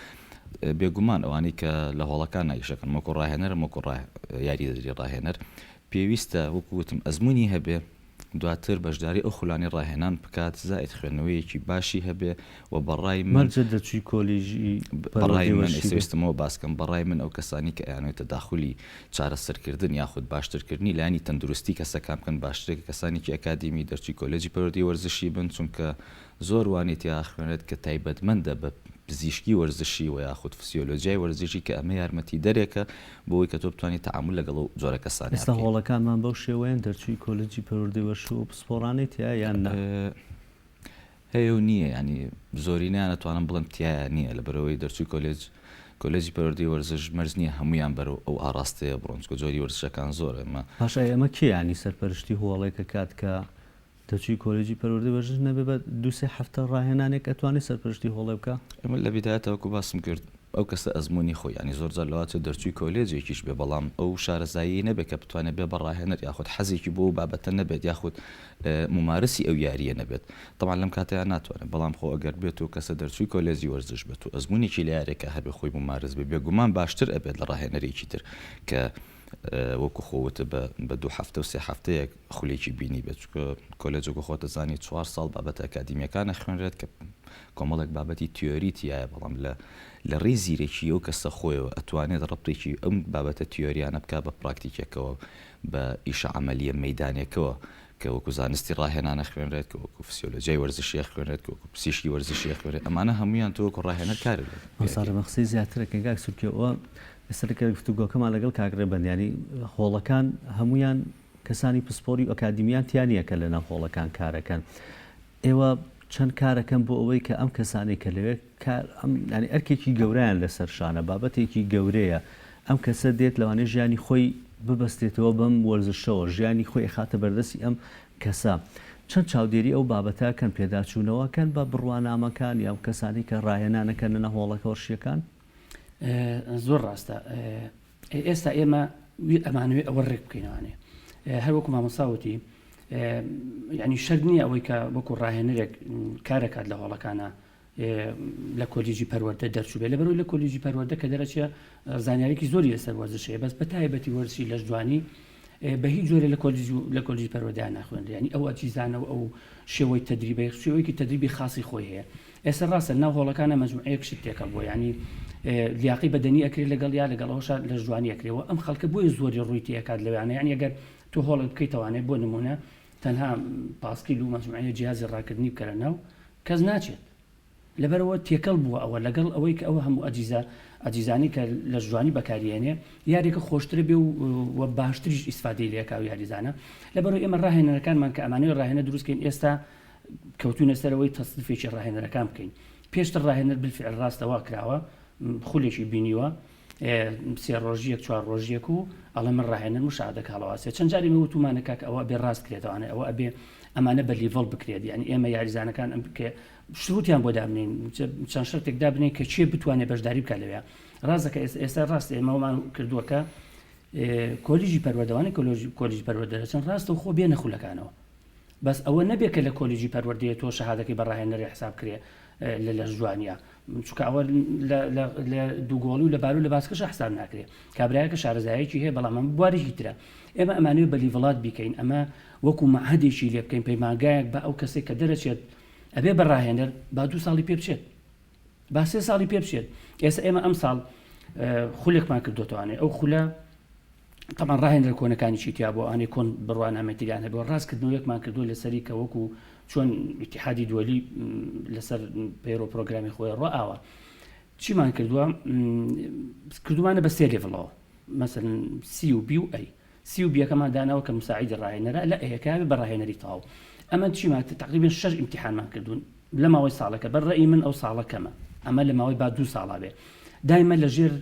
بێگومان ئەوانەی کە لە هۆڵەکان نایشەکەن مۆکۆ ڕاهێنەر مۆکۆ یاریدەری ڕاهێنەر پێویستە وەکوتم ئەزمموی هەبێ دواتر بەشداری ئەو خولانی ڕاهێنان بکات زائد خوێندنەوەیەکی باشی هەبێ و بەڕای مەرجە دەچوی کۆلیژی بەڕای من ئێستەویستمەوە باسکەم بەڕای من ئەو کەسانی کە ئەیانێتە داخلی چارەسەرکردن یاخود باشترکردنی لانی تەندروستی کەسەکان بکەن باشترێک کەسانێکی ئەکادیمی دەرچی کۆلێجی پەروەردەی وەرزشی بن چونکە زۆر وانێت یا خوێنێت کە تایبەتمەندە بە پزیشکی وەرزشی و یاخود فسیۆلۆژیای وەرزشی کە ئەمە یارمەتی دەرێکە بۆی کە تۆ بتوانانی تەعامل لەگەڵ و جۆرە کەسانی ئێستا هۆڵەکانمان بەو شێوەیەن دەرچووی کۆلێجی پەروەردەی وەرزش و پسپۆڕانەی تیا یان هەیە و نییە ینی زۆرینیان نەتوانم بڵم تایە نییە لە بەرەوەی دەرچووی کۆلێجی پەروەردەی وەرزش مەرج نییە هەمویان بەرەو ئەو ئاراستەیە بڕۆنچکە جۆری وەرزشەکان زۆر ئەمە پاشای ئەمە کێیانی سەرپەرشتی هۆڵێکە کات کە دەچوی کۆلێجی پەروەردەی وەرزش نەبێ بە 2-3 هەفتە ڕاهێنانێک ئەتوانێت سەرپەرشتی هۆڵێ بکە ئەمە لە بیدایەتەوەکو باسم کرد ئەو کەسە ئەزمموی خۆی ینی زۆر جار لەواتە دەرچووی کۆلێجێکیش بێ بەڵام ئەو شارەزایی نەبێت کە بتوانێت بێ بەڕاهێنەر یاخود حەزێکی بۆ بابەتە نەبێت یاخود ممارسی ئەو یاریە نەبێت طبعا لەم کاتەیە ناتوانێت بەڵام خۆ ئەگەر بێت و کەسە دەرچووی کۆلێجی وەرزش بێت و ئەزممویێکی لە یارێکە هەبێ خۆی ممارز بێ بێگومان باشتر ئەبێت لە ڕاهێنەرێکی تر کە وەکو خۆوتە بە 2 هەفتە و 3 هەفتەیەک خولێکی بینی بێت چکە کۆلێجۆکە خۆتە زانی 4 ساڵ بابەتە ئەکادیمیەکانە خوێنرێت کە کۆمەڵێک بابەتی تیۆریتیایە بەڵام لە ڕێی زیرێکی ئەو کەسە خۆیەوە ئەتوانێت ڕەبتێکی ئەم بابەتە تیۆریانە بکە بە پراکتیکەکەەوە بە ئیشە عملیە مەیدانێکەوە کە وەکو زانستی ڕاهێنانە خوێنرێت کە وەکو فسیۆلۆژیای وەرزشی خوێنرێت کە وەکو پزیشکی وەرزشی خوێنرێت ئەمانە هەمویان تۆ وەکو ڕاهێنەر کارێت مەخسی زیاترەکە گاک سورکەوە ئێستاکە گفتوگۆکەمان لەگەڵ کاگرێ بەندیانی هۆڵەکان هەمویان کەسانی پسپۆری ئەکادیمیان تیانیەکە لە ناو هۆڵەکان کارەکەن ئێوە چەند کارەکەم بۆ ئەوەی کە ئەم کەسانی کە لەوێ ینی ئەرکێکی گەورەیان لەسەر شانە بابەتێکی گەورەیە ئەم کەسە دێت لەوانەیە ژیانی خۆی ببەستێتەوە بەم وەرزشەوە ژیانی خۆی خاتە بەردەستی ئەم کەسە چەند چاودێری ئەو بابەتەکەن پێداچوونەوەکەن بە بڕوانامەکان یا کەسانی کە ڕاهێنانەکەن لە هۆڵەکە وەرشیەکان زۆر ڕاستە ئێستا ئێمە ئەمانوێ ئەوە ڕێک بکەینەوانێ هەروەکو مامۆساوتی ینی شەر نییە ئەوەی کە وەکو ڕاهێنەرێک کارەکات لە هۆڵەکانە لە کۆلیژی پەروەردە دەرچوبێت لە بەرەوەی لە کۆلیژی پەروەردە کە دەرەچێ زانیارێکی زۆری لەسەر وەرزشەیە بەس بە تایبەتی وەرزشی لەش جوانی بە هیچ جۆرە لە کۆلیژی پەروەردە ناخوێنرێ ینی ئەو ئەجیزانەوە ئەو شێوەی تەدریبی شێوەیەکی تەدریبی خاصی خۆی هەیە ئێستا ڕاستە ناو هۆڵەکانە مەجموعەیەکشت تێکە بۆ ینی لیاقی بەدەنی ئەکرێت لەگەڵ یا لەگەڵەوەشە لە جوانی ئەکرێەوە ئەم خەڵکە بۆی زۆری ڕووی تێکات لەوانە یان ئەگەر تو هۆڵت بکەیتەوانێت بۆ نمونە تەنها پاسکیل و مەجموعەیە جیازی ڕاکردنی بکەرە ناو کەس ناچێت لەبەرەوە تێکەڵ بووە ئەوە لەگەڵ ئەوەی کە ئەوە هەموو ئەجیزانی کە لە جوانی بەکارێنێ یاریکە خۆشترە بێ و باشتریش ئیسفادەی لێکا و یاریزانە لەبەرەوە ئێمە ڕاهێنەرەکانمان کە ئەمانەوەی ڕاهێنە دروستکەین ئێستا کەوتونە سەرەوەی تەصنیفێکی ڕاهێنەرەکان بکەین پێشتر ڕاهێنەر بالفعل ڕاستەوا کراوە خولێکی بینیوە 3 ڕۆژیەک 4 ڕۆژیەک و ئەڵێ من ڕاهێنەر مشاهدە کاڵەواسێ چەند جاری مەوتومانە کاک ئەوە بێ ڕاست کرێتەوانێ ئەوە ئەبێ ئەمانە بە لیڤڵ بکرێت ینی ئێمە یاریزانەکان ئەم بکە شروتیان بۆ دابنین چەند شەرتێک دابنین کە چێ بتوانێت بەشداری بکە لەوێ ڕاستەکە ئێستا ڕاست ئێمەمان کردووەکە کۆلیژی پەروەردەوانی کۆلیژی پەروەردە چەند ڕاستە و خۆ بێنە خولەکانەوە بەس ئەوە نەبێت کە لە کۆلیژی پەروەردەیە تۆ شەهادەکەی بە ڕاهێنەری حساب کرێ لە جوانیە چونکە ئەوە لە دووگۆڵی و لە بار و لە باسکەش حساب ناکرێت کابراایەکە شارەزایەکی هەیە بەڵام ئەم بوارێکی ترە ئێمە ئەمانەوێت بە لیڤڵات بیکەین ئەمە وەکو مەعهدێکی لێ بکەین پەیمانگایەک بە ئەو کەسێک کە دەرەچێت ئەبێ بە ڕاهێنەر با 2 ساڵی پێ بچێت با 3 ساڵی پێ بچێت ئێستا ئێمە ئەم ساڵ خولێکمان کردوتوانێت ئەو خولە طبعا ڕاهێنەر کۆنەکانی چیتیا بۆ ئەنێ کۆن بڕوانامەتیریان هەبێ ڕاستکردنەوەیەکمان کردو لەسەری کە وەکو چۆن ئیتیحادی دووەلی لەسەر پەیڕۆ پرۆگرامی خۆی ڕائاوە چیمان کردووە کردومانە بە 3 لێڤڵەوە مەسەڵەن C و B و A 31ەکەمان داناوە کە مساعید ڕاهێنەرە لە ئەیەکە بەڕاهێنەری تەواو ئەمە چیمان تقریبا 6 ئیمتیحانمان کردوون لە ماوەی ساڵەکە بەڕێی من ئەو ساڵەکەمە ئەمە لە ماوەی با 2 ساڵا بێ دایمە لە ژێر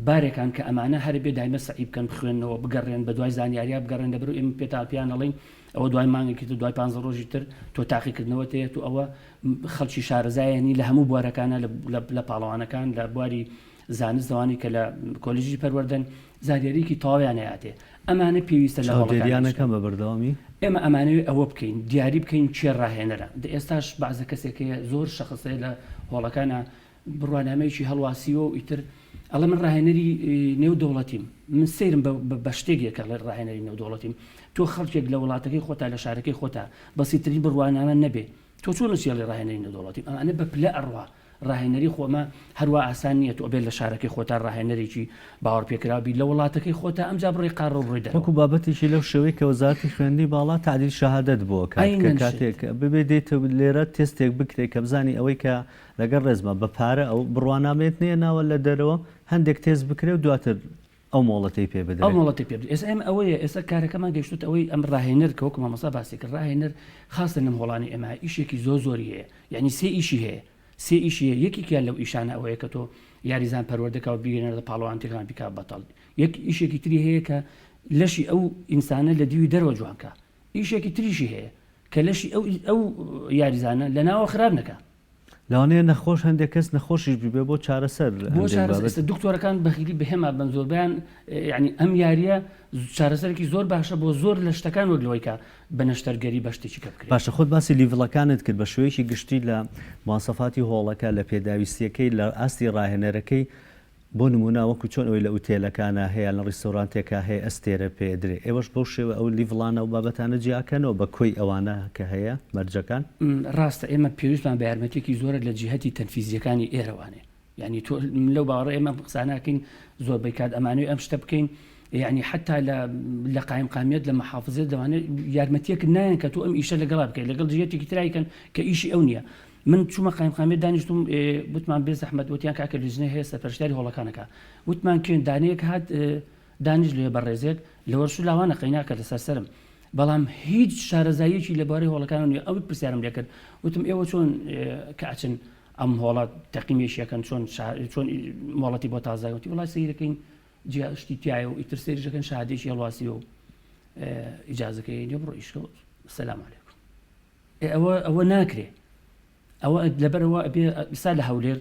بارێکان کە ئەمانە هەر بێ دایمە سعی بکەن بخوێنەوە بگەڕێن بە دوای زانیاریە بگەڕێن لەبەر ئێمە پێتاپیان ئەڵین ئەوە دوای مانگێکی دوای 15 ڕۆژی تر تۆ تاقیکردنەوە تەیە تو ئەوە خەڵکی شارەزایانی لە هەموو بوارەکانە لە پاڵەوانەکان لە بواری زانستەوانی کە لە کۆلیژی پەروەردەن زانیاریکی تەواویان هەیەاتێ ئەمانە پێویستە لە هەڵگەریانەکەم بە بەردەوامی ئێمە ئەمانەوێت ئەوە بکەین دیاری بکەین چێ ڕاهێنەرە ئێستاش بەعزە کەسێکەیە زۆر شەخصەیە لە هۆڵەکانە بڕوانامەیەکی هەڵواسیوە و ئیتر ئەڵە من ڕاهێنەری نێودەوڵەتیم من سیرم بە شتێکێکە لە ڕاهێنەری نێودەوڵەتیم تۆ خەڵکێک لە وڵاتەکەی خۆتا لە شارەکەی خۆتا بەسیترین بڕوانامە نەبێ تۆ چۆن نووسیە لە ڕاهێنەری نێودەوڵەتیم ئەمانە بە پلە ئەڕوا ڕاهێنەری خۆمە هەروە ئاسان نییە تۆ بێت لە شارەکەی خۆتا ڕاهێنەرێکی باوەڕ پێکراوی لە وڵاتەکەی خۆتا ئەمجا بڕێ قاڕ ڕوویدا وەکو بابەتێکی لەو شێوەی کە وەزارەتی خوێندی باڵا تعدیل شەهادەت بووە کاتێک ببێ دێتە لێرە تێستێک بکرێت کە بزانی ئەوەی کە لەگەڵ ڕێزمە بە پارە ئەو بڕوانامێت نییە ناوە لە دەرەوە هەندێک تێز بکرێ و دواتر ئەو مۆڵەتی پێ بدرێت ئەو مۆڵەتی پێ ئێستا ئێمە ئەوەیە ئێستا کارەکەمان گەیشتوت ئەوەی ئەم ڕاهێنەر کە وەکو مامۆستا باسی کرد ڕاهێنەر خاستە لەم هۆڵانی ئێمە ئیشێکی زۆری هەیە یعنی سێ ئیشی هەیە سێ ئیشی یەکێکیان لەو ئیشانە ئەوەیە کە تۆ یاریزان پەروەردەکەەوە بگەێنەرە پاڵەوان تێکان بیکا بەتەڵ یەک ئیشێکی تری هەیە کە لەشی ئەو ئینسانە لە دیوی دەرەوە جوانکە ئیشێکی تریشی هەیە کە لەشی ئەو یاریزانە لە ناوە خراپ نەکە لەوانەیە نەخۆش هەندێک کەس نەخۆشیش ببێ بۆ چارەسەر دکتۆرەکان بەخیلی بەهێما بن زۆربیان ینی ئەم یاریە چارەسەرێکی زۆر باشە بۆ زۆر لە شتەکان وەگلەوەی کە بە نەشتەرگەری بە شتێکی کە بکرێت باشە خۆت باسی لیڤڵەکانت کرد بە شوەیەکی گشتی لە مواصفاتی هۆڵەکە لە پێداویستیەکەی لە ئاستی ڕاهێنەرەکەی بۆ نمونە وەکو چۆن ئەوی لە ئوتێلەکانە هەیە لە ڕیستۆرانتێکە هەیە ئەستێرە پێدرێ ئێوەش بەو شێوە ئەو لیڤڵانە و بابەتانە جیاکەنەوە بە کۆی ئەوانە کە هەیە مەرجەکان ڕاستە ئێمە پێویستمان بە یارمەتێکی زۆرە لە جیهەتی تەنفیزیەکانی ئێرەوانێ ینی تۆ لەو باوەڕە ئێمە قساناکەین زۆر بەیکات ئەمانوی ئەم شتە بکەین یعنی حتا لە قایم قامیت لە محافظێت دەوانێت یارمەتیەک نایەن کە تۆ ئەم ئیشە لەگەڵا بکەیت لەگەڵ جیهەتێکی ترایکەن کە ئیشی ئەو نییە من چوومە قایم قامیت دانیشتم وتمان بێ زەحمەت وتیان کاکە لیژنەی هەیە سەرپەرشتیاری هۆڵەکانەکە وتمان کێن دانەیەک هات دانیش لێ بەڕێزێک لە وەرش لاوانە قەیناکە لەسەر سەرم بەڵام هیچ شارەزاییەکی لەبارەی هۆڵەکانە نیە ئەوت پرسیارم لێ کرد وتم ئێوە چۆن کە ئەچن ئەم هۆڵات تەقیمێشیەکەن چۆن مۆڵەتی بۆ تازایوتی وڵای سەیرەکەین جیاشتی تایە و ئیتر سێریشەکەن شادێکی هەڵواسی و ئیجازەکەی نیە بڕۆ ئیشکە سەلام عەلەیکوم ئەوە ناکرێ ئەوە لەبەرەوە ئێستا لە هەولێر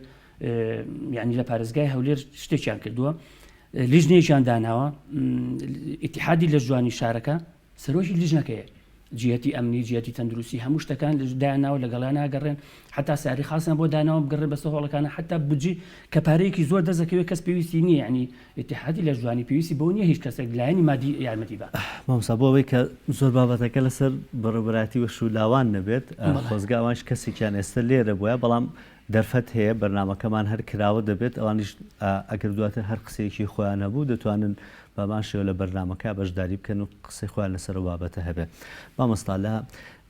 یعنی لە پارێزگای هەولێر شتێکیان کردووە لیژنەیەکیان داناوە ئیتیحادی لە جوانی شارەکە سەرۆکی لیژنەکەیە جیهەتی ئەمنی جیهەتی تەندروستی هەموو شتەکان داناوە لەگەڵیان ناگەڕێن حتا ساری خاصیان بۆ داناوە بگەڕێ بەسەر هۆڵەکانە حتا بجی کە پارەیەکی زۆر دەزەکەوێت کەس پێویستی نییە ینی ئیتیحادی لە جوانی پێویستی بۆ نییە هیچ کەسێک لایەنی مادی یارمەتی بە مامۆستا بۆ ئەوەی کە زۆر بابەتەکە لەسەر بەڕێوەبەراتی و شولاوان نەبێت خۆزگاوانش کەسێکیان ئێستا لێرە بووە بەڵام دەرفەت هەیە بەرنامەکەمان هەر کراوە دەبێت ئەوانیش ئەگەر دواتر هەر قسەیەکی خۆیان نەبوو دەتوانن بامان شێوە لە بەرنامەکە بەشداری بکەن و قسەی خۆیان لەسەر بابەتە هەبێت مامۆستا لە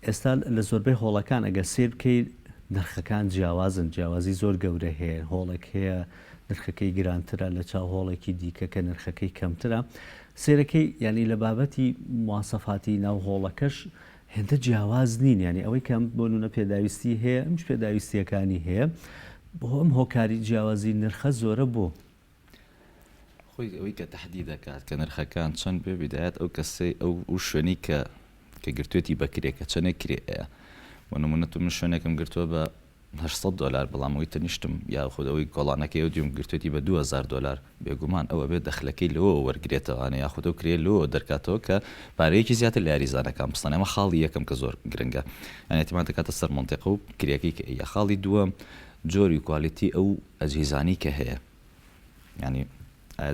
ئێستا لە زۆربەی هۆڵەکان ئەگەر سیر بکەیت نرخەکان جیاوازن جیاوازی زۆر گەورە هەیە هۆڵێک هەیە نرخەکەی گرانترە لە چاو هۆڵێکی دیکە کە نرخەکەی کەمترە سێرەکەی ینی لە بابەتی مواسەفاتی ناو هۆڵەکەش هێندە جیاواز نین ینی ئەوەی کەم بۆ نونە پێداویستی هەیە ئەمش پێداویستیەکانی هەیە بۆ ئەم هۆکاری جیاوازی نرخە زۆرە بۆ خۆی ئەوەی کە تەحدید دەکات کە نرخەکان چەند بێ بدایەت ئەو کەسەی ئەو شوێنی کە گرتوێتی بەکرێکە چەندێک کرێ ئەیە و نمونە تو من شوێنێکم گرتووە بە $800 بەڵام ئەوی تەنیشتم یا خودەوەی گۆڵانەکەی ئەو دیوم گرتوێتی بە $2000 بێگومان ئەوە بێت دەخلەکەی لەوە وەرگێتەوەوانە یاخودە و کرێ لەوە دەرکاتەوە کە پارەیەکی زیاتر لە یاریزانەکان بستان ئەمە خاڵی یەکەم کە زۆر گرنگە ئەنێتیمان دەکاتە سەر منتیقە و کرێکی کە یا خاڵی دووەم جۆری کوالیتی ئەو ئەجهیزانی کە هەیە ینی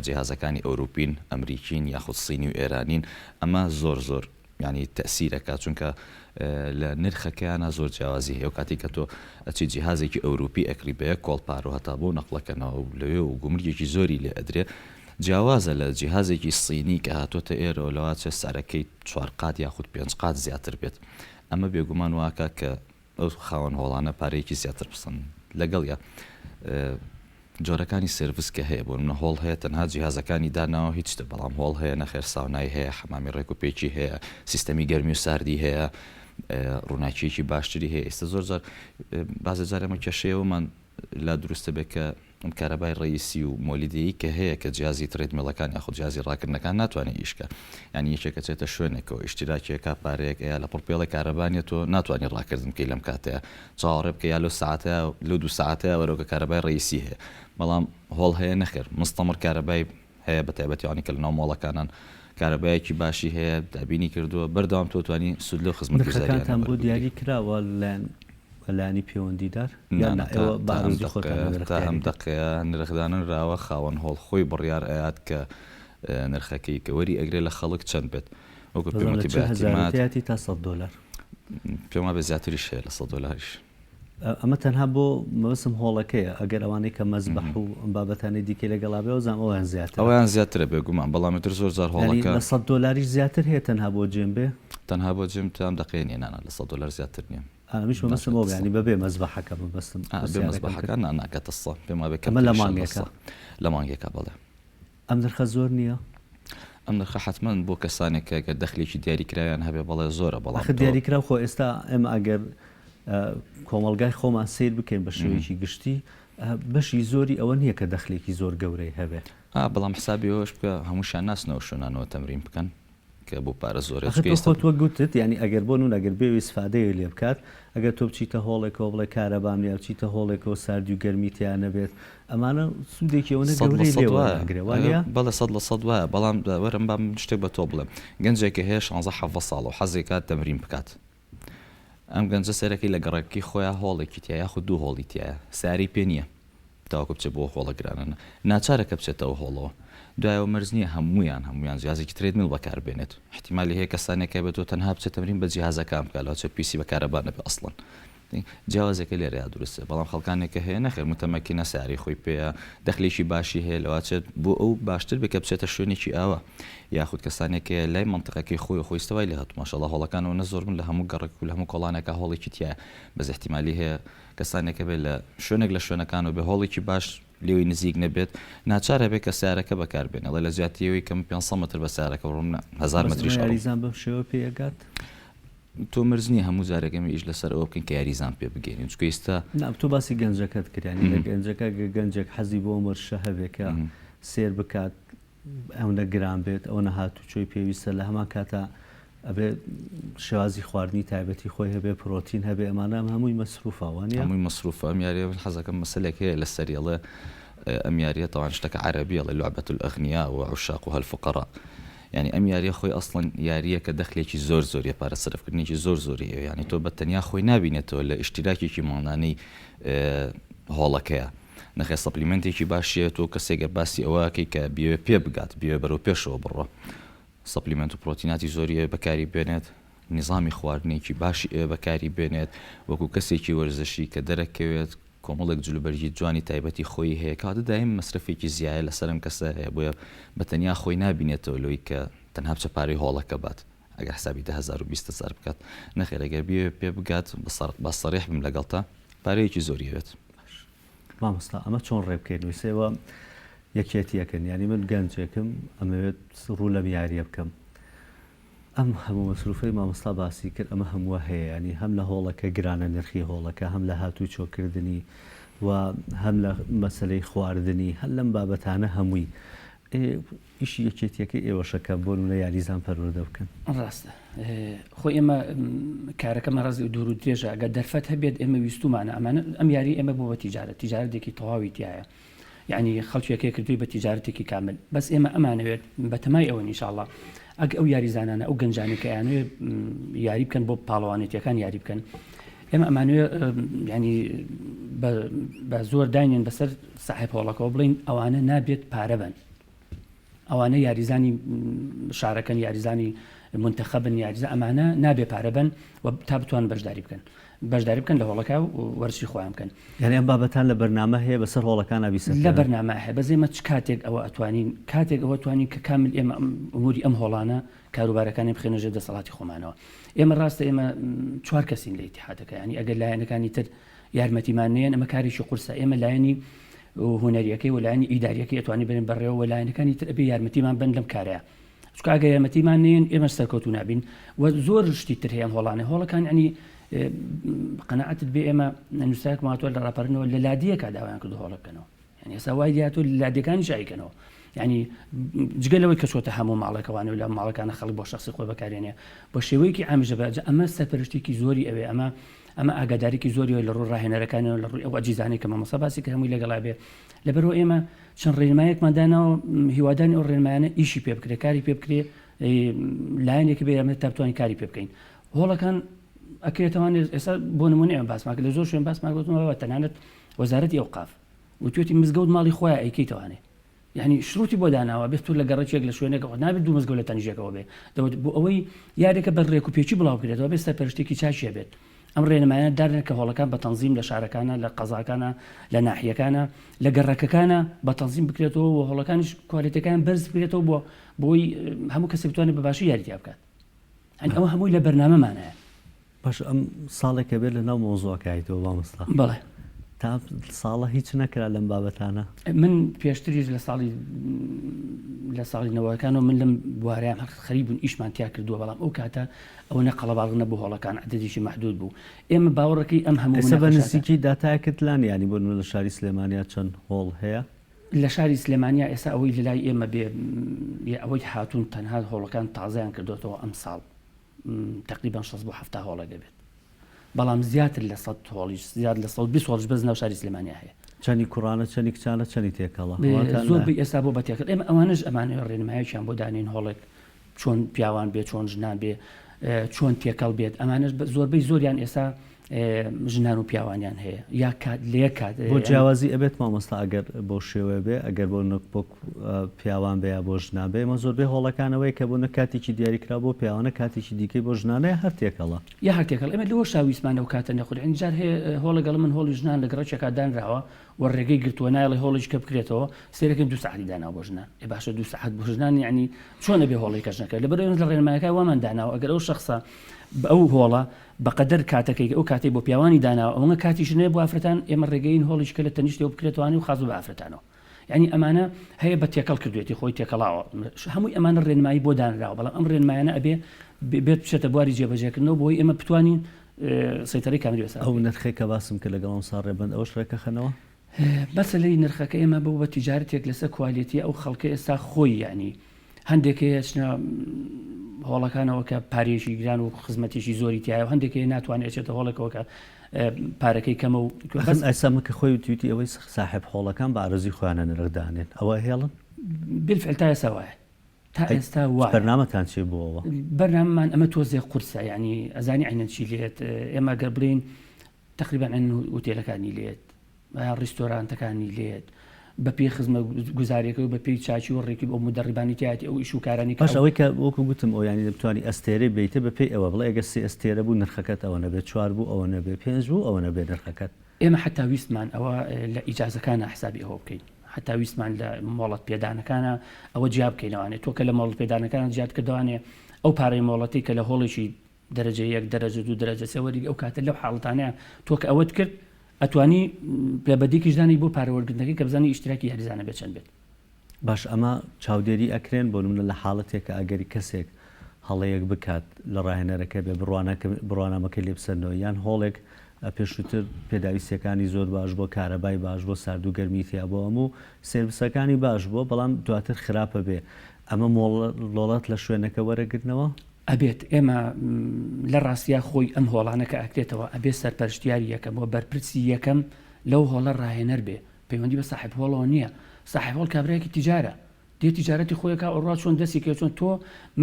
جیهازەکانی ئەوروپین ئەمریکین یاخود سینی و ئێرانین ئەمە زۆر ینی تەسیرەکە چونکە لە نرخەکەیانە زۆر جیاوازی هەیە و کاتی کە تۆ ئەچی جیهازێکی ئەوروپی ئەکری بەیە کۆڵپار و هەتا بۆ نەقلەکەنەوە و لەوێ و گومریەکی زۆری لێ ئەدرێ جیاوازە لە جیهازێکی سینی کە هاتۆتە ئێرە لەوە چێ سارەکەی 4 قات یاخود 5 قات زیاتر بێت ئەمە بێگومان واکە کە ئەو خاوەن هۆڵانە پارەیەکی زیاتر بسن لەگەڵ یا جۆرەکانی سرویس کە هەیە بۆ منە هۆڵ هەیە تەنها جیهازەکانی داناوە هیچ شتە بەڵام هۆڵ هەیە نەخێر ساونای هەیە حەمامی ڕێک و پێچی هەیە سیستەمی گەرمی و ساردی هەیە ڕووناکیەکی باشتری هەیە ئێستا زۆر جار بازە جار ئەمە کێشەیەوەمان لا دروستە بێت کە ئەم کارەبای ڕئیسی و مۆلیدەیی کە هەیە کە جیازی ترێدمێڵەکان یاخود جیازی ڕاکردنەکان ناتوانێت ئیشکە ینی یەکێکە چێتە شوێنێکەوە ئیشتراکیەکە پارەیەک ئەیە لە پڕپێڵی کارەبانێت تۆ ناتوانانی ڕاکردن کەی لەم کاتەیە چاوەڕێ بکە یا لەو ساعتەیە لەو 2 ساعتەیە وەرەوە کارەبای ڕئیسی هەیە بەڵام هۆڵ هەیە نەخێر مستەمر کارەبای هەیە بە تایبەتیانی کە لە ناو مۆڵەکانان کارەبایەکی باشی هەیە دابینی کردووە بەردەوام تۆتوانی سود لەو خزمەتگوزاریان بۆ دیاری کراوە لایانی پەیوەندیدار تا هەم دقەیە نرخدانن راوە خاوەن هۆڵ خۆی بڕیار ئاات کە نرخەکەی کە وەری ئەگرێ لە خەڵک چەند بێت وەکو پێمەتی تا $100 پێما بە زیاتریش هەیە لە $100 ئەمە تەنها بۆ مەوەسم هۆڵەکەیە ئەگەر ئەوانەی کە مەزبەح و بابەتانی دیکە لەگەڵابێ زانام ئەویان زیاتر ئەویان زیاترە بێگومان بەڵامتر زۆر جار هۆڵەکە لە $100 زیاتر هەیە تەنها بۆ جێم بێ تەنها بۆ جێم تام دقێنێ نانە لە $100 زیاتر نییە ئامیش بەمەستم ئەو ینی بەبێ مەزبەحەکە ببەستم بێ مەزبەحەکان ناکاتە سە پێما بێ ئەمە لە مانگێکە لە مانگێکە بڵێ ئەم نرخە زۆر نییە ئەم نرخە حتمما بۆ کەسانێکە گە دەخلێکی دیاریکراویان هەبێ بەڵێ زۆرە بەڵام دیاریکرا خۆ ئێستا ئێمە ئەگەر کۆمەلگای خۆمان سیر بکەین بە شێوەیەکی گشتی بەشی زۆری ئەوە نییە کە دەخلێکی زۆر گەورەی هەبێت بەڵام حسابی ئەوش بکە هەمووشان ناسنەوە شوێنانەوە تەمرین بکەن کە بۆ پارە زۆر خۆت وە گوتت ینی ئەگەر بۆ نون ئەگەر بێوی سفادەیە لێ بکات ئەگەر تۆ بچیتە هۆڵێکەوە بڵێ کارەبام یا بچیتە هۆڵێکەوە ساردی و گەرمیتیان نەبێت ئەمانە سوودێکی ئەوە گەورەی لێوەگرێوانە بەڵێ 100% وایە بەڵام وەرم بام شتێک بە تۆ بڵێم گەنجێکی هەیە 16 ساڵ و حەزی کات تەمرین بکات ئەم گەنجە سەرەکەی لە گەڕێکی خۆیان هۆڵێکی تایە یاخود دوو هۆڵی تایە ساری پێ نییە تاوەکو بچێت بۆ هۆڵەگرانە ناچارەکە بچێتەوە هۆڵەوە دوایەوە مەرز نییە هەمویان جیازێکی ترێدمیل بەکاربێنێت احتیمالی هەیە کەسانێکە بێت تۆ تەنها بچێت تەمرین بە جیهازەکان بکاتەوە چ پیسی بەکارەبان نەبێ ئەسڵەن جیاوازەکە لێرەیە دروستە بەڵام خەڵکانێکە هەیە نەخێر متەمەکینە ساری خۆی پێەیە دەخلێکی باشی هەیە لەواچێت بۆ ئەو باشتر بکە بچێتە شوێنێکی ئاوە یاخود کەسانێکە لای منطقەکەی خۆی خۆیستەوەی لە هەت ماشەڵڵا هۆڵەکانەوە نەزۆر من لە هەموو گەڕێک و لە هەموو کۆڵانێکە هۆڵێکی تایە بەس احتیمالی هەیە کەسانێکە بێت لە شوێنێک لە شوێنەکان و بە هۆڵێکی باش لێوی نزیک نەبێت ناچارە بێت کە سیارەکە بەکاربێنەوە لە زیاتیەوەی کەم 500 متر بە سیارەکە ڕوون 1000 متریش یاریزان بەم شێوە پێگات تۆ مرزنی هەموو جارەکەمی ئیش لەسەر ئەوە بکەین کە یاریزان پێ بگەین چکە ئێستا تۆ باسی گەنجەکەت کردیانی لە گەنجەکە گەنجێک حەزی بۆ مەرشە هەبێکە سێر بکات ئەوە گران بێت ئەوە نەهاتوو چۆی پێویستە لە هەمان کاتە ئەبێ شێوازی خواردنی تایبەتی خۆی هەبێ پرۆتین هەبێ ئەمانە هەمووی مەسروفاوانە هەمووی مەسروفە ئەم یاریە حەزەکەم مەسەلێک هەیە لە سەریەڵێ ئەم یاریە تەوان شتەکە عەرەبیە لە لعبة الأغنياء وعشاقها الفقراء يعني ئەم یاریە خۆی ئەسڵەن یاریە کە دەخلێکی زۆر زۆریە پارە سەرفکردنیی زۆر زۆریە یعنی تۆ بە تەنیا خۆی نابینێتەوە لە ئیشتراکێکی ماڵانەی هۆڵەکەیە نەخێ سەپلیمنتێکی باشیە تۆ کەسێکە باسی ئەوەکەی کە بێ پێ بگات بێ بەرەو پێشەوە بڕۆ سەپلیمنت و پرۆتیناتی زۆریە بەکاری بێنێت نظامی خواردنێکی باشی بەکاری بێنێت وەکو کەسێکی وەرزشی کە دەرەکەوێت کۆمەڵێک جلوبەرجی جوانی تایبەتی خۆی هەیە کاتە دایم مەصرفێکی زیایە لەسەرم کەسە هەیە بۆیە بە تەنیا خۆی نابینێتەوە لۆی کە تەنها بچە پارەی هۆڵەکە بات ئەگەر حسابی 10,000 بکات نەخێر ئەگەر بێ پێ بگات بە سەریح بم لەگەڵتا پارەیەکی زۆریەوێت مامۆستا ئەمە چۆن ڕێبکەین ویسێەوە یەکێتیەکەن ینی من گەنجێکم ئەمەوێت ڕوو لەم یاریە بکەم ئەم هەموو مەسروفەی مامۆستا باسی کرد ئەمە هەمووە هەیە ینی هەم لە هۆڵەکە گرانە نرخی هۆڵەکە هەم لە هاتووی چۆکردنی و هەم لە مەسلەی خواردنی هەر لەم بابەتانە هەمووی ئیشی یەکێتیەکەی ئێوەشەکە بۆ نمونە یاریزان پەروەردە بکەن ڕاستە خۆی ئێمە کارەکەمە ڕازی دوور و درێژە ئەگەر دەرفەت هەبێت ئێمە ویستومانە ئەمانە ئەم یاری ئێمە بۆ بە تیجارەتێکی تەواوی تایە یعنی خەڵکیەکەی کردووی بە تیجارەتێکی کامل بەس ئێمە ئەمانەوێت بە تەمای ئەوە ئینشاءڵڵا ئەگە ئەو یاریزانانە ئەو گەنجانەکەیانوێ یاری بکەن بۆ پاڵەوانێتیەکان یاری بکەن ئێمە ئەمانوێ ینی بە زۆر داینێن بەسەر ساحب هۆڵەکەەوە بڵین ئەوانە نابێت پارە بن ئەوانە یاریزانی شارەکەن یاریزانی منتەخەبن یاریزە ئەمانە نابێ پارە بن و تا بتوان بەشداری بکەن لە هۆڵەکە و وەرزشی خۆیان بکەن یعنی ئەم بابەتان لە بەرنامە هەیە بەسەر هۆڵەکان نابیسن لە بەرنامە هەیە بەس ئێمە چ کاتێک ئەوە ئەتوانین کاتێک ئەوە توانین کە کامل ئێمە ئەموری ئەم هۆڵانە کاروبارەکانی بخێنەژێ دەسەڵاتی خۆمانەوە ئێمە ڕاستە ئێمە 4 کەسین لە ئیتیحادەکە ینی ئەگەر لایەنەکانی تر یارمەتیمان نێن ئەمە کاریشی قورسە ئێمە لایەنی هوەریەکەی وەلایانی ئیداریەکە ئەتوانی بێن بەڕێوە وەلایەنەکانی تر ئەبێ یارمەتیمان بن لەم کارەیە چکە ئەگە یارمەتیمان نێن ئێمە سەرکەوتو نابین و زۆر شتی تر هەیە هۆڵانە هۆڵەکان ینی قەنەعەتت بێ ئێمە نووسراک ماتوە لە ڕاپەرنەوە لە لادیەکە داوایان کرد هۆڵ بکەنەوە یعنی ئێستا وای دیاتۆ لە لادیەکانی شایکەنەوە ینی جگەلەوەی کە چۆتە هەموو ماڵەکەوانە و لە ماڵەکانە خەڵک بۆ شخصی خۆی بەکارێنێ بۆ شێوەیەکی ئامژە بەجە ئەمە سەرپەرشتێکی زۆری ئەوێ ئەمە ئاگاداریکی زۆری لە ڕوو ڕاهێنەرەکانەوە لە ڕووی ئەو ئەجیزانەی کە مامۆستا باسی کە هەمووی لەگەڵا بێ لەبەرەوە ئێمە چەند ڕێنمایەکماندانەوە هیوادانی ئەو ڕێنمایانە ئیشی پێ بکرێ کاری پێ بکرێ لایەنێکی بێ ئەمە تابتوانی کاری پێ بکەین هۆڵەکان ئەکرێتەوانێت ئێستا بۆ نمونە ئێمە باسماکە لە زۆر شوێن باسماگوتمەوە تەنانەت وەزارەتی ئەوقاف وتوێتی مزگەوت ماڵی خۆیان ئەیکەیتەوانێ یعنی شروعی بۆ داناوە بێت تو لە گەڕێکێک لە شوێنێکەوە نابێت دوو مزگەوت لە تەنیژێکەوە بێ دەوت بۆ ئەوەی یارێکە بە ڕێک و پێچی بڵاو کرێتەوە بێت سەرپەرشتێکی چاشیە بێت ئەم ڕێنمایانە دارن کە هۆڵەکان بە تەنزیم لە شارەکانە لە قەزاکانە لە ناحیەکانە لە گەڕەکەکانە بە تەنزیم بکرێتەوە و هۆڵەکانیش کوالیتەکان بەرز بکرێتەوە بۆی هەموو کەسێک بتوانێت بەباشی یاریتیا بکات ئەوە هەمووی لە بەرنامەمانەیە باش ئەم ساڵێکە بێت لە ناو مۆزۆکایەوە مامۆستا بەڵێ تا ساڵە هیچ نەکرا لەم بابەتانە من پێشتریش لە ساڵی نەوەکانەوە من لەم بوارەیان خەریبوون ئیشمان تیا کردووە بەڵام ئەو کاتە ئەوە نەقەڵەباڵ نەبوو هۆڵەکان عدەدیشی محدود بوو ئێمە باوەڕەکەی ئەم هەموو ئێستا بە نزیکی داتایەکت لان ینی بۆ لە شاری سلێمانیا چەند هۆڵ هەیە لە شاری سلێمانیا ئێستا ئەوەی لەلای ئێمە بێ ئەوەی هاتوون تەنها هۆڵەکان تازیان کردوێتەوە ئەم ساڵ تقریبان 6 بۆ 7 هۆڵە دەبێت بەڵام زیاتر لە 100 هۆڵیش زیاد لە 120 هۆڵش بەس ناو شاری سلێمانیا هەیە چەندی کوڕانە چەندی کچانە چەندی تێکەڵە زۆر ئێستا بۆ بەتێکرد ئێمە ئەوانش ئەمانەوە ڕێنمایەکیان بۆ دانین هۆڵێک چۆن پیاوان بێت چۆن ژنان بێ چۆن تێکەڵ بێت ئەمانش زۆربەی زۆریان ئێستا ژنان و پیاوانیان هەیە یا لێ کات بۆ جیاوازی ئەبێت مامۆستا ئەگەر بۆ شێوە بێ ئەگەر بۆ بۆ پیاوان بێ یا بۆ ژنان بێ ئمە زۆربەی هۆڵەکانەوەی کە بۆ نە کاتێکی دیاریکرا بۆ پیاوانە کاتێکی دیکەی بۆ ژنانەیە هەر تێکەڵە یا هەر تێکەڵ ئێمە لەوە شاویسمانە و کاتە نەخوری ئەنجار هەیە هۆڵەگەڵ من هۆڵی ژنان لە گەڕەکێکا دانراوە و ڕێگەی گرتووە نایڵی هۆڵیش کە بکرێتەوە سێرەکەی 2 ساعتی دانا بۆ ژنان ێ باشە 2 ساعت بۆ ژنان یعنی چۆن ئەبێ هۆڵی کەس نەکرد لەبەرەوە لە ڕێنمایەکە وامان داناوە ئەگەر ئەو شخصە ئەو هۆڵە بەقەدەر کاتەکەی ئەو کاتی بۆ پیاوانی داناوە ئەوە کاتیش نێ بۆ ئافرەتان ئێمە ڕێگەین هۆڵیش کە لە تەنیشتەوە بکرێتوانی و خاز بە ئافرەتانەوە یعنی ئەمانە هەیە بە تێکەڵ کردوێتی خۆی تێکەڵاوە هەمووی ئەمانە ڕێنمایی بۆ دانراوە بەڵام ئەم ڕێنمایانە ئەبێ بێت بچێتە بواری جێبەجێکردنەوە بۆی ئێمە بتوانین سەیتەرەی کامیری بەسەر ئەو نرخێک کە باسم کە لەگەڵم ساڕ ڕێبند ئەوش ڕێکەخەنەوە مەسەلەی نرخەکە ئێمە بۆ بە تیجارەتێک لەسەر کوالیتی ئەو خەڵکە ئێستا خۆی ینی هەندێکەیە چنە هۆڵەکانەوە کە پارێژی گران و خزمەتێکی زۆری تایە و هەندێکی ناتوانێت ئێچێتە هۆڵێکەوە کە پارەکەی کەمە و ئەسامەکە خۆی تویتی ئەوەی ساحب هۆڵەکان بە ئارزی خۆیانە نرخدانێن ئەوە هێڵن بالفعل تا ئێستا وایە تا ئێستا وایە بەرنامەتان چێ بووەوە بەرنامەمان ئەمە تۆزێ قورسە ینی ئەزانی عینەنچی لێت ئێمە گەر بڵین تقریبان عین هۆتێلەکانی لێت ڕیستۆرانتەکانی لێت بە پێی خزمە گوزاریەکە و بە پێی چاچی و ڕێکی بۆ مدەڕیبانی تایەتی ئەو ئیش و کارانی باش ئەوەی کە وەکو گوتم ئەو ینی دەتوانی ئەستێرە بیتە بە پێی ئەوە بڵێ ئەگە سێ ئەستێرە بوو نرخەکەت ئەوە نەبێت 4 بوو ئەوە نەبێت 5 بوو ئەوە نەبێت نرخەکەت ئێمە حتا ویستمان ئەوە لە ئیجازەکانە حسابی ئەوە بکەین حتا ویستمان لە مۆڵەت پێدانەکانە ئەوە جیاب بکەینەوانێت تۆ کە لە مۆڵەت پێدانەکان جیاد کردوانێ ئەو پارەی مۆڵەتی کە لە هۆڵێکی دەرەجە 1 دەرەجە 2 دەرەجە سەوەری ئەو کاتە لەو حاڵەتانەیە تۆ کە ئەوەت کرد ئەتوانی لە بەدیکیشدانی بۆ پارەوەرگرتنەکەی کە بزانانی ئیشتراکی هەرزانە بێت چەند بێت باش ئەمە چاودێری ئەکرێن بۆ منە لە حاڵەتێکە ئەگەری کەسێک هەڵەیەک بکات لە ڕاهێنەرەکە بێ بڕوانامەکە لێ بسەرنەوە یان هۆڵێک پێشووتر پێداویستەکانی زۆر باش بۆ کارەبای باش بۆ سارد و گەرمیتیا بۆ هەموو سێرڤیسەکانی باش بۆ بەڵام دواتر خراپە بێ ئەمە مۆڵەت لە شوێنەکە وەرەگرتنەوە ئەبێت ئێمە لە ڕاستیا خۆی ئەم هۆڵانەکە ئەکرێتەوە ئەبێ سەرپەرشتیاری یەکەم بۆ بەرپرسی یەکەم لەو هۆڵە ڕاهێنەر بێ پەیوەندی بە ساحب هۆڵەوە نییە ساحب هۆڵ کابراایەکی تیجارە دێ تیجارەتی خۆیەکە ئەوڕا چۆن دەستی کە چۆن تۆ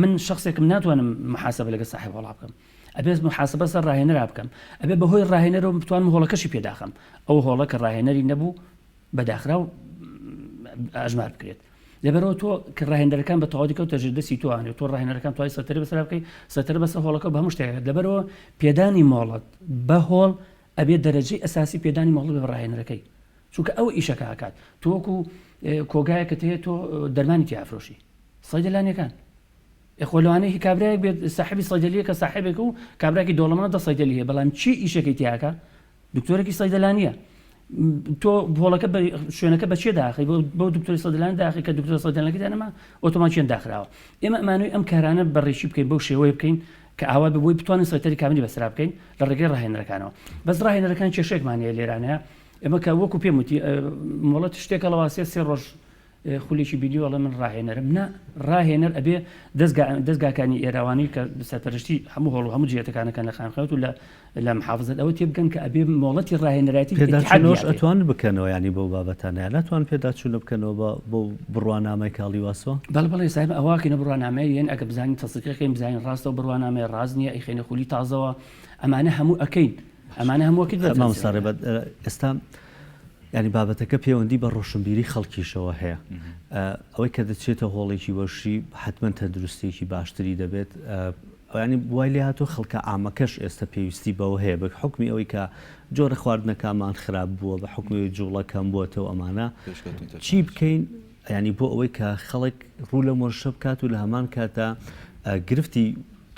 من شخصێکم ناتوانم محاسبە لەگە ساحب هۆڵا بکەم ئەبێت محاسبە سەر ڕاهێنەر بکەم ئەبێ بەهۆی ڕاهێنەرەوە بتوانم هۆڵەکەشی پێداخەم ئەو هۆڵە کە ڕاهێنەری نەبوو بەداخرا و ئەژمار بکرێت لەبەرەوە تۆ کە ڕاهێنەرەکان بە تەواوی کەوتە ژێر دەستی تۆوانێت تۆ ڕاهێنەرەکان توای سەرتەرە بەسەر بکەی سەرتەرە بەسەر هۆڵەکە بە هەموو شتێک لەبەرەوە پێدانی مۆڵەت بە هۆڵ ئەبێت دەرەجەی ئەساسی پێدانی مۆڵەت بە ڕاهێنەرەکەی چونکە ئەوە ئیشەکە هاکات تۆ وەکو کۆگایەکە هەیە تۆ دەرمانی تیافرۆشی سەیدەلانیەکان خۆ لەوانەیە هی کابراایەک بێت ساحبی سەیدەلیە کە ساحبێک و کابراایەکی دۆڵەمەندە سەیدەلی هەیە بەڵام چی ئیشەکەی تیاکە دکتۆرێکی سەیدەلانیە تۆ هۆڵەکە شوێنەکە بەچێ داخی بۆ دکتۆری سەدلان داخی کە دکتۆر سەدلانەکە دانەما ئۆتۆماتیان داخراوە ئێمە ئەمانوی ئەم کارانە بەڕێشی بکەین بەو شێوەیە بکەین کە ئاوا بۆی بتوانین سەرەتەری کاملی بەسرا بکەین لە ڕێگەی ڕاهێنەرەکانەوە بەس ڕاهێنەرەکان کێشەیەکمانەیە لێرانەیە ئێمە کە وەکو پێم وتی مۆڵەت شتێکە لە واسێ 3 ڕۆژ خولیشی بیدیۆڵە من ڕاهێنەرم نا ڕاهێنەر ئەبێ دەستگاکانی ئێراوانی کە سەرپەرشتی هەموو هەڵ هەموو جێتەکانەکان لە خانخەوت و لە محافزت ئەوە تێ بکەن کە ئەبێ مۆڵەتی ڕاهێنەراتی پێداچنەوەش ئەتوان بکەنەوە ینی بەو بابەتانەیە ناتوان پێداچوونە بکەنەوە بۆ بڕوانامەی کاڵی واسۆ بەڵێ ساحب ئەواکەینە بڕوانامەیە یەن ئەگە بزانین تەسیقەکەین بزانین ڕاستەوە بڕوانامەیە ڕاز نییە ئەیخێنە خولی تازەوە ئەمانە هەموو ئەەکەین ئەمانە هەمووەکەیت مامۆستا ڕێبەت ئێستا ینی بابەتەکە پەیوەندی بە ڕۆشنبیری خەڵکیشەوە هەیە ئەوەی کە دەچێتە هۆڵێکی وەشی حتمما تەندروستێکی باشتری دەبێت ینی وای لێ هاتۆ خەڵکە ئامەکەش ئێستا پێویستی بەوە هەیە بە حکمی ئەوەی کە جۆرە خواردنەکەمان خراپ بووە بە حکمی جوڵەکەم بووەتەوە ئەمانە چی بکەین ینی بۆ ئەوەی کە خەڵک ڕوو لە مۆرشە بکات و لە هەمان کاتە گرفتی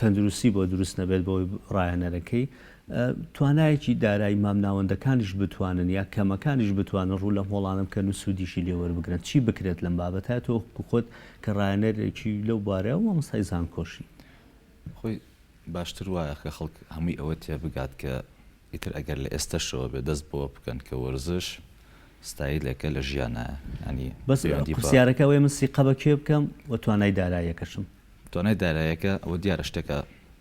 تەندروستی بۆ دروست نەبێت بۆی ڕایەنەرەکەی توانایەکی دارایی مامناوەندەکانیش بتوانن یا کەمەکانیش بتوانن ڕوو لە هۆڵانم کە نووسودیشی لێوەربگرن چی بکرێت لەم بابەتە تۆ خۆت کە ڕایەنەرێکی لەو بارەیە مامۆستای زانکۆشی خۆی باشتر وایە کە خەڵک هەمووی ئەوە تێ بگات کە ئیتر ئەگەر لە ئێستاشەوە بێ دەست بۆ بکەن کە وەرزش ستایلەکە لە ژیانە ینی بەس پرسیارەکە ئەوەی من سیقە بە کێ بکەم و توانای داراییەکەشم توانای داراییەکە ئەوە دیارە شتێکە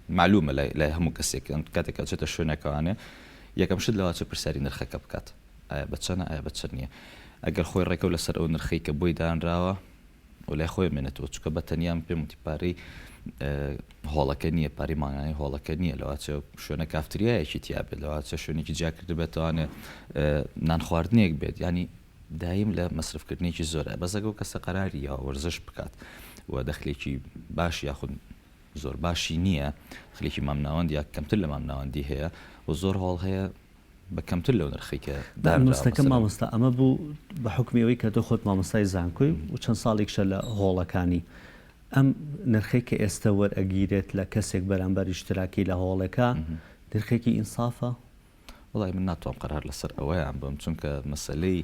معلومە لای هەموو کەسێک کاتێکە چێتە شوێنەکەوانێ یەکەم شت لەوە چ پرسیاری نرخەکە بکات ئایا بەچەنە ئایا بەچەند نییە ئەگەر خۆی ڕێکەوت لەسەر ئەو نرخی کە بۆی دانراوە و لای خۆی منێتەوە چکە بە تەنیان پێم وتی پارەی هۆڵەکە نییە پاری ماگانی هۆڵەکە نییە لەواچە شوێنە کافتریایەکی تیا بێت لەواچە شوێنێکی جاکرد بێتوانێ نان خواردنێک بێت ینی دایم لە مەصرفکردنێکی زۆرە بەزەگە و کەسە قەراری یا وەرزش بکات و دەخلێکی باش یاخود زۆر باشی نییە خلێکی مامناوەند یا کەمتر لە مامناوەندی هەیە و زۆر هۆڵ هەیە بە کەمتر لەو نرخیکە دامستەکە مامۆستا ئەمە بوو بە حکمیەوەی کە تۆ خۆت مامۆستای زانکۆی و چەند ساڵێکشە لە هۆڵەکانی ئەم نرخی کە ئێستا وەرئەگیرێت لە کەسێک بەرامبەر ئیشتراکی لە هۆڵەکە نرخێکی ئینسافە وڵای من ناتوانم قەرار لەسەر ئەوەیان بم چونکە مەسەلەی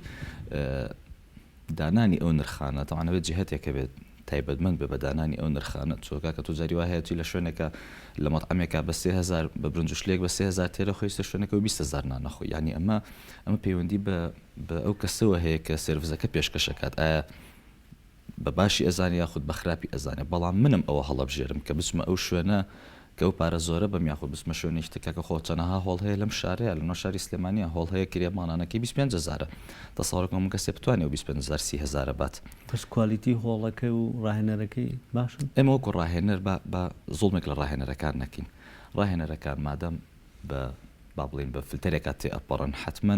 دانانی ئەو نرخانە تەوانەوێت جهەتێکە بێت تایبەتمەند بە بەدانانی ئەو نرخانە چۆکە کە تو جاری وهەیەی لە شوێنێکە لە مەطعمێکا بە 3000 بە برنجشلێک بە 3000 تێرە خۆیستە شوێنەکە و 200,000 نانەخۆی ینی ئەمە پەیوەندی بە ئەو کەسەوە هەیە کە سێرڤزەکە پێشکەشەکات ئایا بە باشی ئەزانانی یاخود بە خراپی ئەزانێ بەڵام منم ئەوە هەڵەبژێرم کە بچمە ئەو شوێنە کە ئەو پارە زۆرە بەم یاخود بچمە شوێنێکی تکە خۆ چەنەها هۆڵ هەیە لەم شارەیە لە نۆ شاری سلێمانیە هۆڵ هەیە کرێمانانەکەی 25,000 تەسەڵێکم کەسێ بتوانێت 25,000 30,000 بات پس کوالیتی هۆڵەکەی و ڕاهێنەرەکەی باشن ئێمە وەکو ڕاهێنەر بە زوڵمێک لە ڕاهێنەرەکان نەکەین ڕاهێنەرەکان مادەم با بڵین بە فلتەرێکات تێ ئەپەڕن حتمما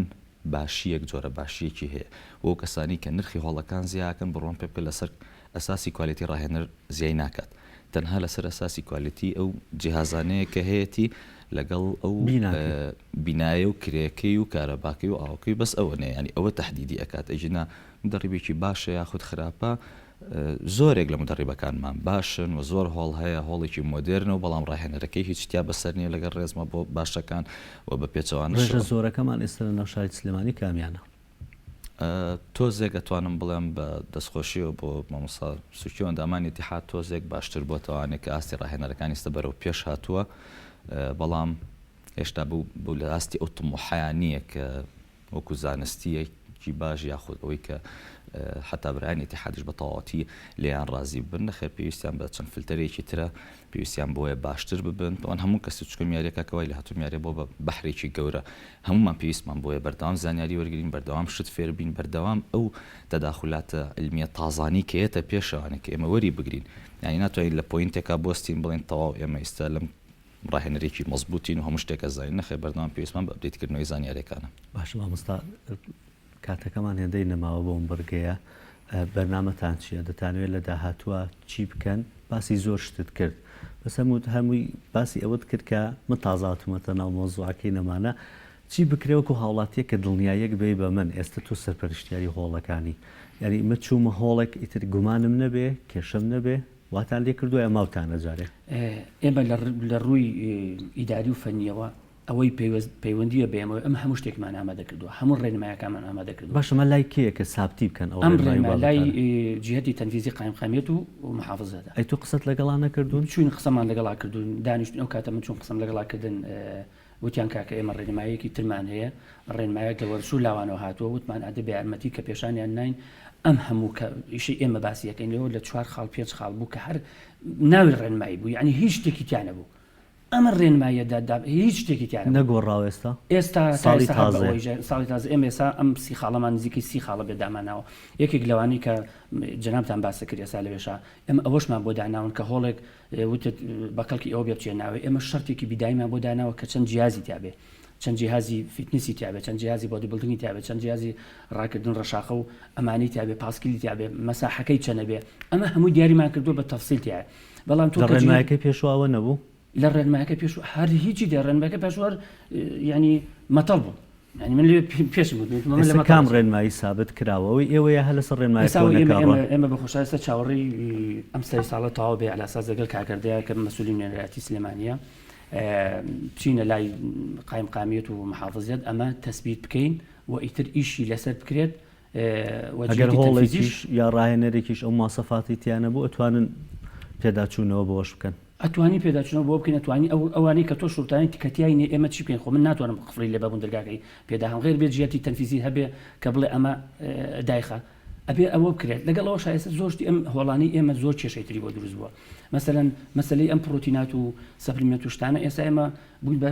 باشیەک جۆرە باشیەکی هەیە وە کەسانی کە نرخی هۆڵەکان زیاکەن بڕۆن پێ لەسەر ئەساسی کوالیتی ڕاهێنەر زیای ناکات تەنها لەسەر ئەساسی کوالیتی ئەو جیهازانەیە کە هەیەی لەگەڵ ئەو بینایە و کرێکەی و کارەباکەی و ئاوکەی بەس ئەوە نێ ینی ئەوە تەحدیدی ئەکات ئەژنا دەڕیبێکی باشە یاخود خراپە زۆرێک لە مدەڕیبەکانمان باشن و زۆر هۆڵ هەیە هۆڵێکی مۆدرنە و بەڵام ڕاهێنەرەکەی هیچ شتیا بەسەر نیە لەگەڵ ڕێزمە بۆ باشەکان و بە پێچەوان زۆرەکەمان ئێستا لە ناو شاری سلێمانی کامیانە تۆزێک ئەتوانم بڵێم بە دەستخۆشیەوە بۆ مامۆستا سوچی و ئەندامانی ئیتیحاد تۆزێک باشتر بۆتەوانێت کە ئاستی ڕاهێنەرەکانی ئێستا بەرەو پێش هاتووە بەڵام هێشتا بوو لە ئاستی ئەو تموحیان نییە کە وەکو زانستیەکی باش یاخود ئەوەی کە حتا برایانی ئیتیحادیش بە تەواوەتی لێیان ڕازی بن نەخێر پێویستیان بە چەند فلتەرێکی ترە پێویستیان بۆیە باشتر ببن ئەوان هەموو کەسی چکە میارێکەکەوای لە هاتوو میارێ بۆ بە بەحرێکی گەورە هەمومان پێویستمان بۆیە بەردەوام زانیاری وەرگین بەردەوام شت فێر بین بەردەوام ئەو تەداخلاتە علمیە تازانی کە هێتە پێشەوانە کە ئێمە وەری بگرین یعنی ناتوانین لە پۆینتێکا بۆستین بڵێن تەواو ئێمە ئێستا لەم ڕاهێنەرێکی مەزبوطین و هەموو شتێکە زانین نەخێر بەردەوام پێویستمان بە ئەپدێتکردنەوەی زانیاریەکانە باش مامۆستا کاتەکەمان هێندەی نەماوە بۆم بەرگەیە بەرنامەتان چییە دەتانوێت لە داهاتووە چی بکەن باسی زۆر شتت کرد بەس هەمووی باسی ئەوەت کرد کە من تازاتومەتە ناو مۆزوعەکەی نەمانە چی بکرێوەکو هاوڵاتیە کە دڵنیایەک بێ بە من ئێستا تۆ سەرپەرشتیاری هۆڵەکانی یعنی مە چوومە هۆڵێک ئیتر گومانم نەبێ کێشەم نەبێ واتان لێ کردووە ماوتانە جارێ ئێمە لە ڕووی ئیداری و فەنیەوە ئەوەی پەیوەندیە بێمەوە ئەم هەموو شتێکمان ئامادە کردووە هەموو ڕێنمایەکەمان ئامادە کردو باشەمە لای کێیە کە سابتی بکەن ئەم ڕێنما لای جهتی تەنفیزی قایمقامیەت و محافظەدا ئەی تو قسەت لەگەڵا نەکردوون چوین قسەمان لەگەڵا کردوون دانیشتن ئەو کاتە من چون قسەم لەگەڵاکردن وتیان کاکە ئێمە ڕێنمایەکی ترمان هەیە ڕێنمایەک لە وەرسوو لاوانەوە هاتووە وتمان ئادە بە یارمەتی کە پێشانیان نین ئەم هەموو ئیشی ئێمە باسیەکەین لەوە لە 4 خاڵ 5 خاڵ بوو کە هەر ناوی ڕێنمایی بوو یعنی هیچ شتێکی تیانە بوو ئەمە ڕێنمایەدا هیچ شتێکی تیانە نەگۆڕاو ئێستا ساڵی تازە ئێمە ئێستا ئەم 30 خاڵەمان نزیکی 30 خاڵە بێداماناوە یەکێک لەوانی کە جەنابتان باسە کرد ئێستا لەوێشە ئێمە ئەوەشمان بۆ داناون کە هۆڵێک وتت بەقەڵکی ئەوە بێ بچێناوێ ئێمە شەرتێکی بیدایمان بۆ داناوە کە چەند جیازی تیابێ چەند جیهازی فیتنسی تیابێت چەند جیهازی بۆدی بڵدنی تیابێت چەند جیهازی ڕاکردن ڕەشاقە و ئەمانی تیابێت پاسکیلی تیابێت مەساحەکەی چەنە بێ ئەمە هەموو دیاریمان کردو بە تەفسیل تیایە بەڵام تو ڕێنمایەکەی پێشواوە نەبوو لە ڕێنمایەکە پێش هەر هیچی دێ ڕێنمایەکە پێشوار ینی مەتەڵ بوو ینی من لێ پێش لە کام ڕێنمایی سابت کراوەوەی ئێوەیە هە لەسەر ڕێنمایە ئێمە بەخۆشایستە چاوەڕی ئەم سەری ساڵە تاوا بێ ئەلاساس لەگەڵ کاکردەیە کە مەسئولی نوێنەرایەتی سلێمانیە بچینە لای قایمقامیەت و محافظەت ئەمە تەسبیت بکەین و ئیتر ئیشی لەسەر بکرێت ئەگەر هۆڵێکیش یا ڕاهێنەرێکیش ئەو ماسەفاتی تیانە بوو ئەتوانن پێداچوونەوە بۆش بکەن ئەتوانی پێداچنەوە بۆ بکەین ئەتوانی ئەوانەی کە تۆ شورتانی تکەتیای ئێمە چی بکەین خۆ من ناتوانم قفڵی لێ بەبوون دەرگاکەی پێدا هەم غێر بێت جیەتی تەنفیزی هەبێ کە بڵێ ئەمە دایخە ئەبێ ئەوە بکرێت لەگەڵەوە شایسته زۆرشتی ئەم هۆڵانی ئێمە زۆر کێشەی تری بۆ دروست بووە مەسەلەن مەسلەی ئەم پرۆتینات و سەپلیمنت و شتانە ئێستا ئێمە بووین بە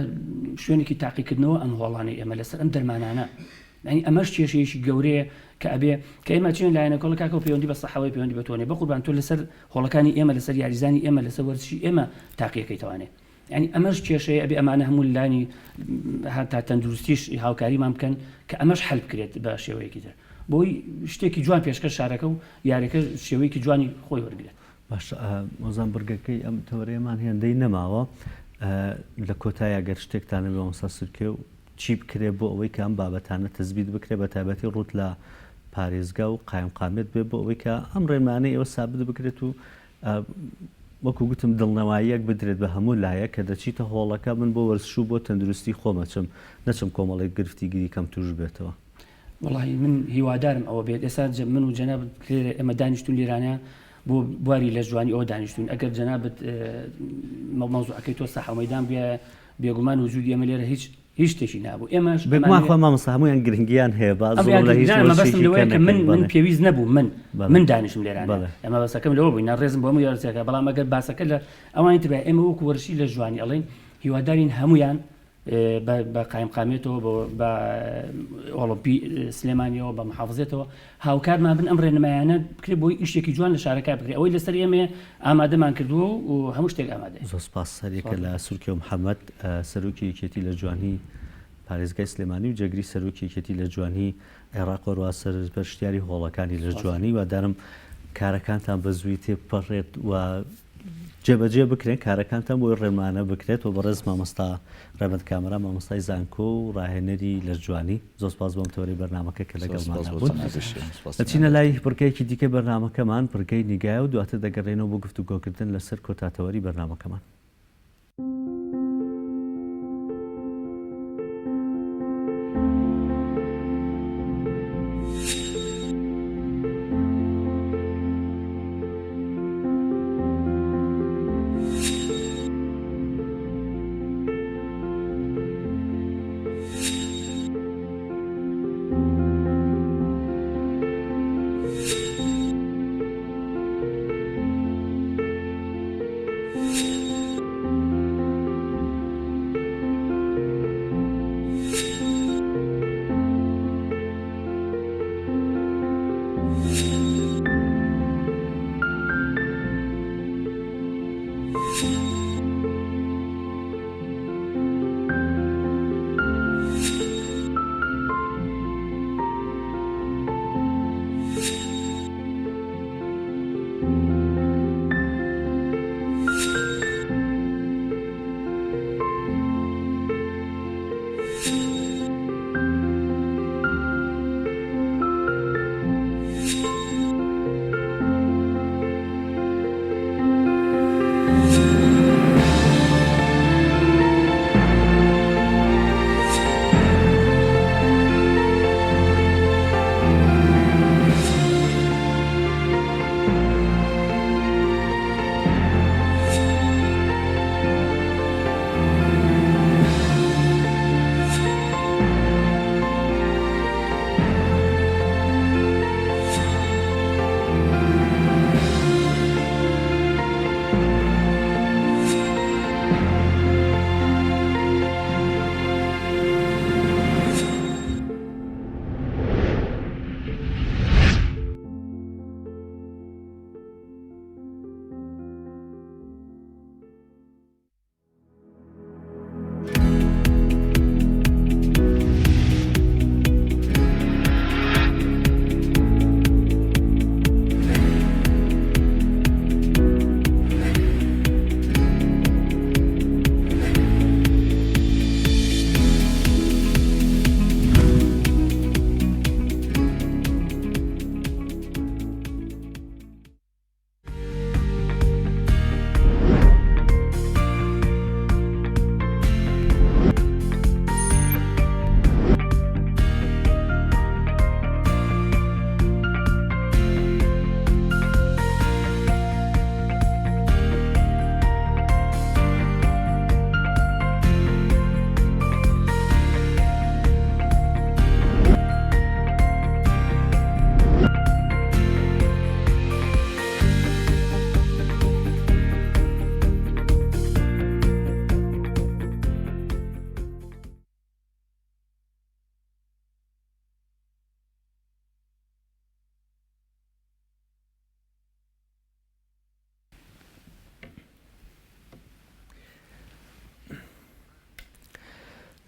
شوێنێکی تاقیکردنەوە ئەم هۆڵانی ئێمە لەسەر ئەم دەرمانانە ینی ئەمەش کێشەیەکی گەورەیە کە ئەبێ کە ئێمە چین لایەنەکەڵ کاکە و پەیوەندی بە سەحەوەی پەیوەندی بەتوانێ بەقوربان تۆ لەسەر هۆڵەکانی ئێمە لەسەر یاریزانی ئێمە لەسەر وەرزشی ئێمە تاقیەکەی توانێت ینی ئەمەش کێشەیە ئەبێ ئەمانە هەموو لانی هەتا تەندروستیش هاوکاریمان بکەن کە ئەمەش حل بکرێت بە شێوەیەکی تر بۆی شتێکی جوان پێشکە شارەکە و یاریەکە شێوەیەکی جوانی خۆی وەرگێت باش مۆزان بڕگەکەی ئەم تەورەیەمان هێندەی نەماوە لە کۆتایە گەر شتێکتانە بێ ئەوسا سرکێ و چی بکرێ بۆ ئەوەی کە ئەم بابەتانە تەزبیت بکرێ بە تایبەتی ڕوت لە پارێزگا و قایمقامێت بێ بۆ ئەوەی کە ئەم ڕێنمانەی ئەوە سابت بکرێت و وەکو گوتم دڵنەواییەک بدرێت بە هەموو لایە کە دەچیتە هۆڵەکە من بۆ وەرزشوو بۆ تەندروستی خۆمەچم نەچم کۆمەڵێک گرفتیگیری کەم توش بێتەوە وڵی من هیوادارم ئەوە بێت ئێستا من و جەناب ئێمە دانیشتون لیرانە بۆ بواری لە جوانی ئەوە دانیشتون ئەگەر جەنابەت مەوزوعەکەی تۆ ساحە مەیدان بێگومان وجودی ئێمە لێرە هیچ شتێکی نابوو ئێمەش بێگومان مامۆستا هەمویان گرنگیان هەیە من پێویست نەبوو من دانیشم لێرانە ئەمە بەسەکەم لەوە بووین ڕێزم بۆ هەموو یارچەکە بەڵام ئەگەر باسەکە لە ئەوانی تر ئێمە وەکو وەرشی لە جوانی ئەڵێن هیوادارین هەمویان بە قایمقامێتەوە بە ئۆڵۆپی سلێمانیەوە بە محافظێتەوە هاوکارمان بن ئەم ڕێنمایانە بکرێت بۆی ئیشێکی جوان لە شارەکە بکرێت ئەوەی لەسەر ئێمە ئامادەمان کردووە و هەموو شتێک ئامادە زۆر سپاس سەرێکە لە سورکی و محەممەد سەرۆکی یەکێتی لە جوانی پارێزگای سلێمانی و جەگری سەرۆکی یەکێتی لە جوانی عێراق و ڕواستەر بەشتیاری هۆڵەکانی لە جوانی و دارم کارەکانتان بە زووی تێپەڕێت و جێبەجێ بکرێن کارەکانتان بۆی ڕێمانە بکرێت و بەڕێز مامۆستا ڕێبەت کامەرا مامۆستای زانکۆ و ڕاهێنەری لە جوانی زۆر سپاس بۆم تۆری بەرنامەکە کە لەگەڵمان بوون ئەچینە لای پڕگەیەکی دیکە بەرنامەکەمان پڕگەی نیگایە و دواتر دەگەڕێنەوە بۆ گفتوگۆکردن لەسەر کۆتاتەوەری بەرنامەکەمان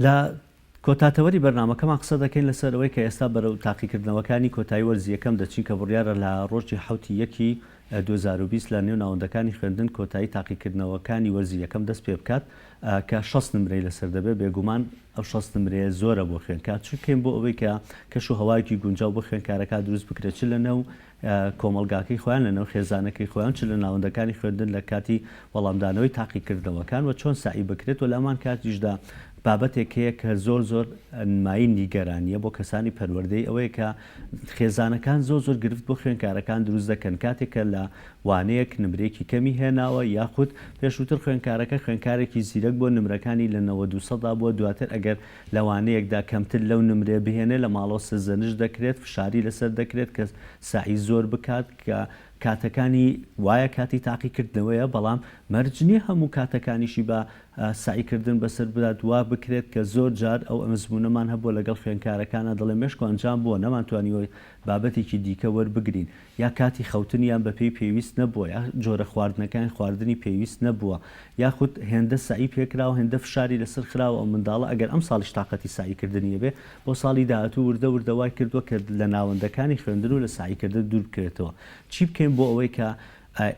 لە کۆتاتەوەری بەرنامەکەمان قسە دەکەین لەسەرەوەی کە ئێستا بەرەو تاقیکردنەوەکانی کۆتایی وەرزیەکەم دەچین کە بڕیارە لە ڕۆژی 2020 لە نێو ناوەندەکانی خوێندن کۆتایی تاقیکردنەوەکانی وەرزی یەکەم دەست پێ بکات کە 6 نمرەی لەسەر دەبێت بێگومان ئەو 6 نمرەیە زۆرە بۆ خوێنکار چونکەین بۆ ئەوەی کە کەش و هەوایەکی گونجاو بۆ خوێنکارەکە دروست بکرێت چ لە نەو کۆمەلگاکەی خۆیان لە نەو خێزانەکەی خۆیان چ لە ناوەندەکانی خوێندن لە کاتی وەڵامدانەوەی تاقیکردنەوەکان و چۆن سعی بکرێت و لەمان کاتیشدا بابەتێک هەیە کە زۆر نمایی نیگەرانیە بۆ کەسانی پەروەردەی ئەوەیە کە خێزانەکان زۆر گرفت بۆ خوێنکارەکان دروست دەکەن کاتێکە لە وانەیەک نمرێکی کەمی هێناوە یاخود پێشووتر خوێنکارەکە خوێنکارێکی زیرەک بۆ نمرەکانی لە 92% بۆ دواتر ئەگەر لەوانەیەکدا کەمتر لەو نمرێ بهێنێ لە ماڵەوە سەرزەنش دەکرێت فشاری لەسەر دەکرێت کە سعی زۆر بکات کە کاتەکانی وایە کاتی تاقیکردنەوەیە بەڵام مەرجنی هەموو کاتەکانیشی بە سعیکردن بەسەر بدات وا بکرێت کە زۆر جار ئەو ئەمزبوونەمان هەبوو لەگەڵ خوێنکارەکانە دەڵێ مێشک ئەنجام بووە نەمانتوانیەوە بابەتێکی دیکە وەربگرین یا کاتی خەوتنیان بەپێی پێویست نەبووە یا جۆرە خواردنەکان خواردنی پێویست نەبووە یاخود هێندە سعی پێکراوە هێندە فشاری لەسەر خراوە ئەو منداڵە ئەگەر ئەم ساڵیش تااقەتی سعیکردنیە بێ بۆ ساڵی داهاتوو وردەوای کردووە کە لە ناوەندەکانی خوێندن و لە سعیکردن دوور بکرێتەوە چی بکەین بۆ ئەوەی کە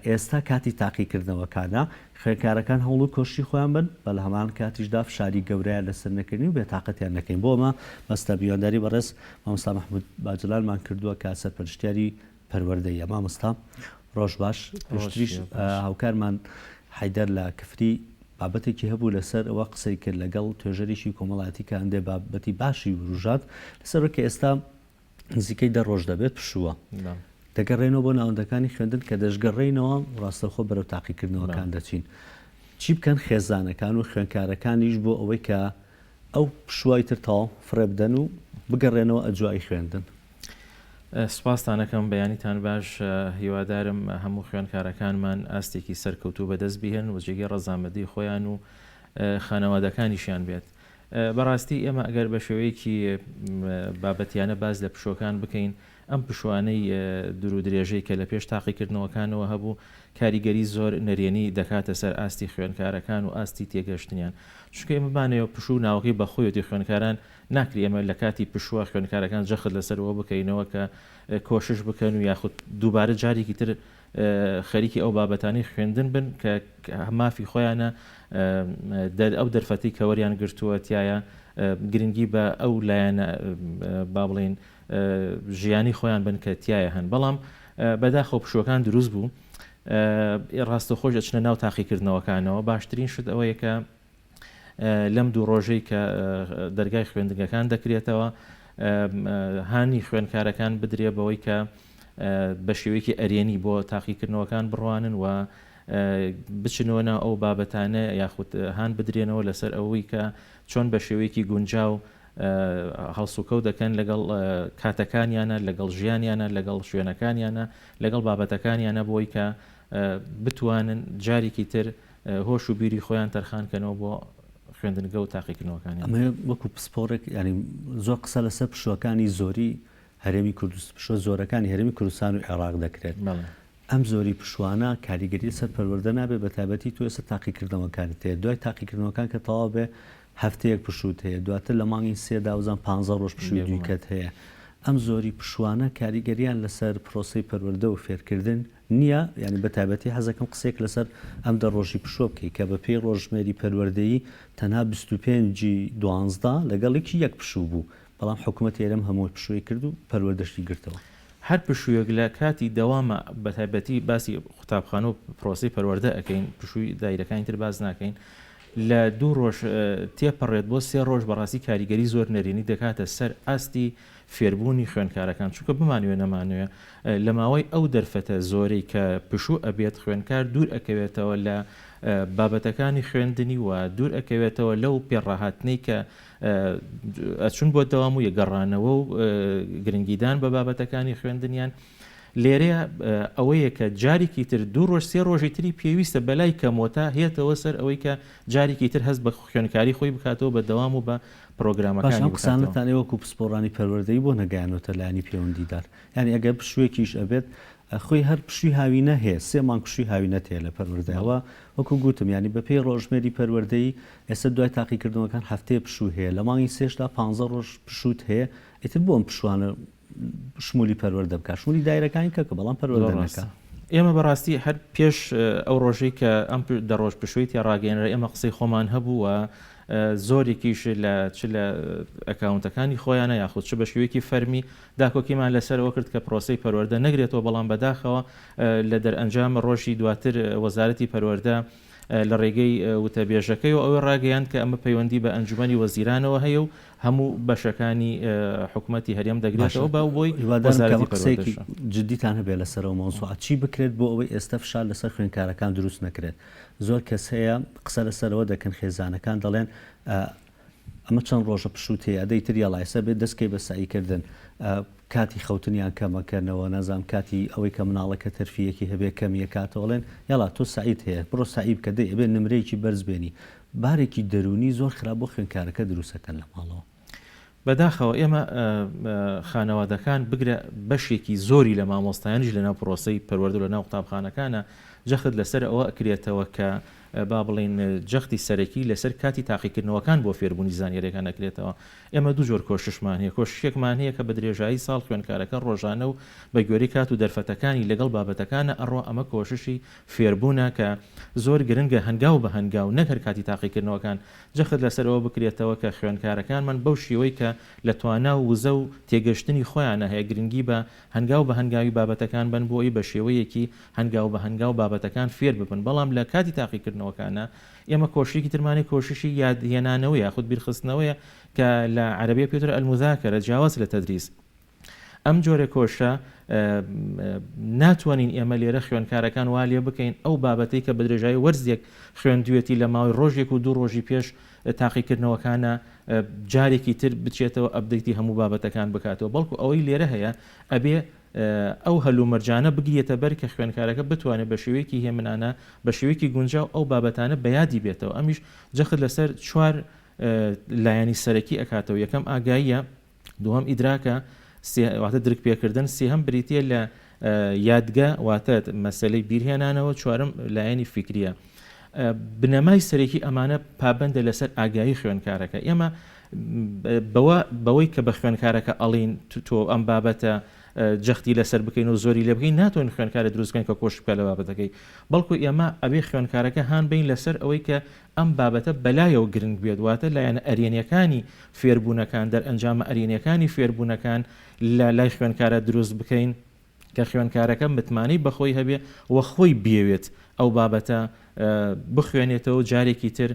ئێستا کاتی تاقیکردنەوەکانە خوێنکارەکان هەوڵ و کۆشتی خۆیان بن بە لە هەمان کاتیشدا فشاری گەورەیە لەسەر نەکردنی و بێتاقەتیان نەکەین بۆ ئەمە مەستە بیوانداری بەڕێز مامۆستا محمود باجلانمان کردووە کە سەرپەرشتیاری پەروەردەیە مامۆستا ڕۆژ باش پشتریش هاوکارمان حیدەر لە کفری بابەتێکی هەبوو لەسەر ئەوە قسەی کرد لەگەڵ توێژەریشی کۆمەڵاتی کە هەندێ بابەتی باشی وروژات لەسەر کە ئێستا نزیکەی 10 ڕۆژ دەبێت پشووە دەگەڕێنەوە بۆ ناوەندەکانی خوێندن کە دەشگەڕێنەوە ڕاستەخۆ بەرەو تاقیکردنەوەکان دەچین چی بکەن خێزانەکان و خوێنکارەکانیش بۆ ئەوەی کە ئەو پشوای تر تاڵ فرێ بدەن و بگەڕێنەوە ئەجوای خوێندن سپاسانەکەم بەیانیتان باش هیوادارم هەموو خوێنکارەکانمان ئاستێکی سەرکەوتوو بەدەست بهێن و جێگەی ڕەزامەندی خۆیان و خانەوادەکانیشیان بێت بەڕاستی ئێمە ئەگەر بە شێوەیەکی بابەتیانە باز لە پشۆکان بکەین ئەم پشوانەی دوور و درێژەی کە لە پێش تاقیکردنەوەکانەوە هەبوو کاریگەری زۆر نەرێنی دەکاتە سەر ئاستی خوێنکارەکان و ئاستی تێگەشتنیان چونکە ئێمە بانەوە پشوو ناوەکەی بەخۆیەتی خوێنکاران ناکری ئەمە لە کاتی پشووە خوێنکارەکان جەخت لەسەرەوە بکەینەوە کە کۆشش بکەن و یاخود دووبارە جارێکی تر خەریکی ئەو بابەتانی خوێندن بن کە مافی خۆیانە ئەو دەرفەتی کەوەریان گرتووە تایە گرنگی بە ئەو لایەنە با بڵێن ژیانی خۆیان بن کە تایە هەن بەڵام بەداخەو پشوەکان دروست بوو ڕاستەخۆش ئەچنە ناو تاقیکردنەوەکانەوە باشترین شت ئەوەیە کە لەم دوو ڕۆژەی کە دەرگای خوێندنگەکان دەکرێتەوە هانی خوێنکارەکان بدرێ بەوەی کە بە شێوەیەکی ئەرێنی بۆ تاقیکردنەوەکان بڕوانن و بچنەوەنە ئەو بابەتانە یاخود هان بدرێنەوە لەسەر ئەوەی کە چۆن بە شێوەیەکی گونجاو هەڵسوکەوت دەکەن لەگەڵ کاتەکانیانە لەگەڵ ژیانیانە لەگەڵ شوێنەکانیانە لەگەڵ بابەتەکانیانە بۆی کە بتوانن جارێکی تر هۆش و بیری خۆیان تەرخانکەنەوە بۆ خوێندنگە و تاقیکردنەوەکانی ئەمە وەکو پسپۆرێک ینی زۆر قسە لەسەر پشوەکانی زۆری هەرێمی کوردستان پشوە زۆرەکانی هەرێمی کوردستان و عێراق دەکرێت ئەم زۆری پشوانە کاریگەری سەر پەروەردە نابێت بە تایبەتی تو ئێستا تاقیکردنەوەکانت هەیە دوای تاقیکردنەوەکان کە تەواو بێ هەفتەیەک پشوت هەیە دواتر لە مانگی 15 ڕۆژ پشووی دووکەت هەیە ئەم زۆری پشوانە کاریگەریان لەسەر پرۆسی پەروەردە و فێرکردن نییە ینی بە تایبەتی حەزەکەم قسێک لەسەر ئەم 10 ڕۆژی پشوە بکەی کە بە پێی ڕۆژمێری پەروەردەیی تەنها 25 لەگەڵێکی یەک پشوو بوو بەڵام حکوومەتی ئێرەم هەمووی پشووی کرد و پەروەردەشتی گرتەوە هەر پشوویەک لە کاتی دەوامە بە تایبەتی باسی قوتابخانە و پرۆسی پەروەردە ئەەکەین پشووی دایرەکانی تر باز ناکەین لە 2 ڕۆژ تێپەڕێت بۆ 3 ڕۆژ بەڕاستی کاریگەری زۆر نەرێنی دەکاتە سەر ئاستی فێربوونی خوێنکارەکان چونکە بمانوێ نەمانوێ لە ماوەی ئەو دەرفەتە زۆرەی کە پشوو ئەبێت خوێنکار دوور ئەکەوێتەوە لە بابەتەکانی خوێندنی و دوور ئەکەوێتەوە لەو پێڕاهاتنەی کە ئەچون بۆ دەوام و یەگەڕانەوە و گرنگیدان بە بابەتەکانی خوێندنیان لێرەیە ئەوەیە کە جارێکی تر 2 ڕۆژ 3 ڕۆژی تری پێویستە بەلای کەمۆتا هێتەوە سەر ئەوەی کە جارێکی تر هەست بە خوێنکاری خۆی بکاتەوە بە دەوام و بە پرۆگرامەکانی قسانتانەوە وەکو پسپۆڕانی پەروەردەی بۆ نەگەیانەوە لایانی پەیوەندیدار ینی ئەگەر پشوێکیش ئەبێت خۆی هەر پشوی هاوینە هەیە 3 مانگ پشوی هاوینە هەیە لە پەروەردەیەوە وەکو گوتم ینی بە پێی ڕۆژمێری پەروەردەی ئێستا دوای تاقیکردنەوەکان هەفتەیە پشوو هەیە لە مانگی سێشدا 15 ڕۆژ پشوت هەیە ئیتر بۆم پشوانە شمولی پەروەردە بکە شمولی دایرەکانی کەکە بەڵام پەروەردەکە ئێمە بەڕاستی هەر پێش ئەو ڕۆژەی کە ئەم دەڕۆژ پشویت یا ڕاگەێنەرە ئێمە قسەی خۆمان هەبوو و زۆرێکیش لە ئەکاونتەکانی خۆیانە یاخود چ بە شێوەیەکی فەرمی داکۆکیمان لەسەرەوە کرد کە پرۆسەی پەروەردە نەگرێتەوە بەڵام بەداخەوە لە دەرئەنجامە ڕۆژی دواتر وەزارەتی پەروەردە لە ڕێگەی وتەبێژەکەی و ئەوەی ڕاگەیان کە ئەمە پەیوەندی بە ئەنجومەنی وەزیرانەوە هەیە و هەموو بەشەکانی حکوومەتی هەرێم دەگرێتەوە بە بۆی قسەیەکی جدیتان هەبێت لەسەرەوە مۆزوع چی بکرێت بۆ ئەوەی ئێستا فشار لەسەر خوێندکارەکان دروست نەکرێت زۆر کەس هەیە قسە لەسەرەوە دەکەن خێزانەکان دەڵێن ئەمە چەند ڕۆژە پشوت هەیە دەیتر یاڵایسە بێت دەستکەی بە ساییکردن کاتی خەوتنیان کەمەکەنەوە نەزانام کاتی ئەوەی کە مناڵەکە تەرفیەکی هەبێ کەمیە کاتەوەڵێن یاڵا تۆ سعید هەیە بڕۆ سعیب کە دەی ئەبێ نمرەیەکی بەرز بێنی بارێکی دەرونی زۆر خراپ بۆ خوێندکارەکە دروستەکەن لە ماڵەوە بەداخەوە ئێمە خانەوادەکان بگرە بەشێکی زۆری لە مامۆستایانیش لە ناو پرۆسەی پەروەردە لە ناو قوتابخانەکانە جەخت لەسەر ئەوە ئەکرێتەوە کە با بڵین جەختی سەرەکی لەسەر کاتی تاقیکردنەوەکان بۆ فێربوونی زانیاریەکان نەکرێتەوە ئێمە دوو جۆر کۆششمان هەیە کۆششێکمان هەیە کە بە درێژایی ساڵ خوێندکارەکە ڕۆژانە و بە گوێرەی کات و دەرفەتەکانی لەگەڵ بابەتەکانە ئەڕۆ ئەمە کۆششی فێربوونە کە زۆر گرنگە هەنگاو بە هەنگاو نەکرد کاتی تاقیکردنەوەکان جەخت لەسەرەوە بکرێتەوە کە خوێندکارەکانمان بەو شێوەی کە لە توانا و وزە و تێگەشتنی خۆیانە هەیە گرنگی بە هەنگاو بە هەنگاوی بابەتەکان بن بۆی بە شێوەیەکی هەنگاو بە هەنگاو بابەتەکان فێر ببن بەڵام لە کاتی تاقیکردنەوەکانە ئێمە کۆشێکی ترمانی کۆششی یادهێنانەوەی یاخود بیرخستنەوەیە کە لە عەرەبیە پێوترە المذاکرە جیاواز لە تەدریس ئەم جۆرە کۆشە ناتوانین ئێمە لێرە خوێندکارەکان وا لێ بکەین ئەو بابەتەی کە بە درێژایی وەرزێک خوێندوێتی لە ماوەی ڕۆژێک و 2 ڕۆژی پێش تاقیکردنەوەکانە جارێکی تر بچێتەوە ئەبدەیتی هەموو بابەتەکان بکاتەوە بەڵکو ئەوەی لێرە هەیە ئەبێ ئەو هەلومەرجانە بگرێتە بەر کە خوێندکارەکە بتوانێت بە شێوەیەکی هێمنانە بە شێوەیەکی گونجاو ئەو بابەتانە بەیادی بێتەوە ئەمیش جەخت لەسەر 4 لایانی سەرەکی ئەکاتەوە یەکەم ئاگاییە دووەم ئیدراکە واتە درک پێکردن سێهەم بریتە لە یادگە واتە مەسەلەی بیرهێنانەوە چوارم لایەنی فکریە بنەمای سەرەکی ئەمانە پابندە لەسەر ئاگایی خوێندکارەکە ئێمە بەوەی کە بە خوێندکارەکە ئەڵین تۆ ئەم بابەتە جەختی لەسەر بکەین و زۆری لێ بکەین ناتوانین خوێندکارە دروستکەین کە کۆش بکە لە بابەتەکەی بەڵکو ئێمە ئەبێ خوێندکارەکە هان بین لەسەر ئەوەی کە ئەم بابەتە بەلایەوە گرنگ بێت واتە لایەنە ئەرێنیەکانی فێربوونەکان دەرئەنجامە ئەرێنیەکانی فێربوونەکان لە لای خوێندکارە دروست بکەین کە خوێندکارەکە متمانەی بەخۆی هەبێ و خۆی بێوێت ئەو بابەتە بخوێنێتەوە جارێکی تر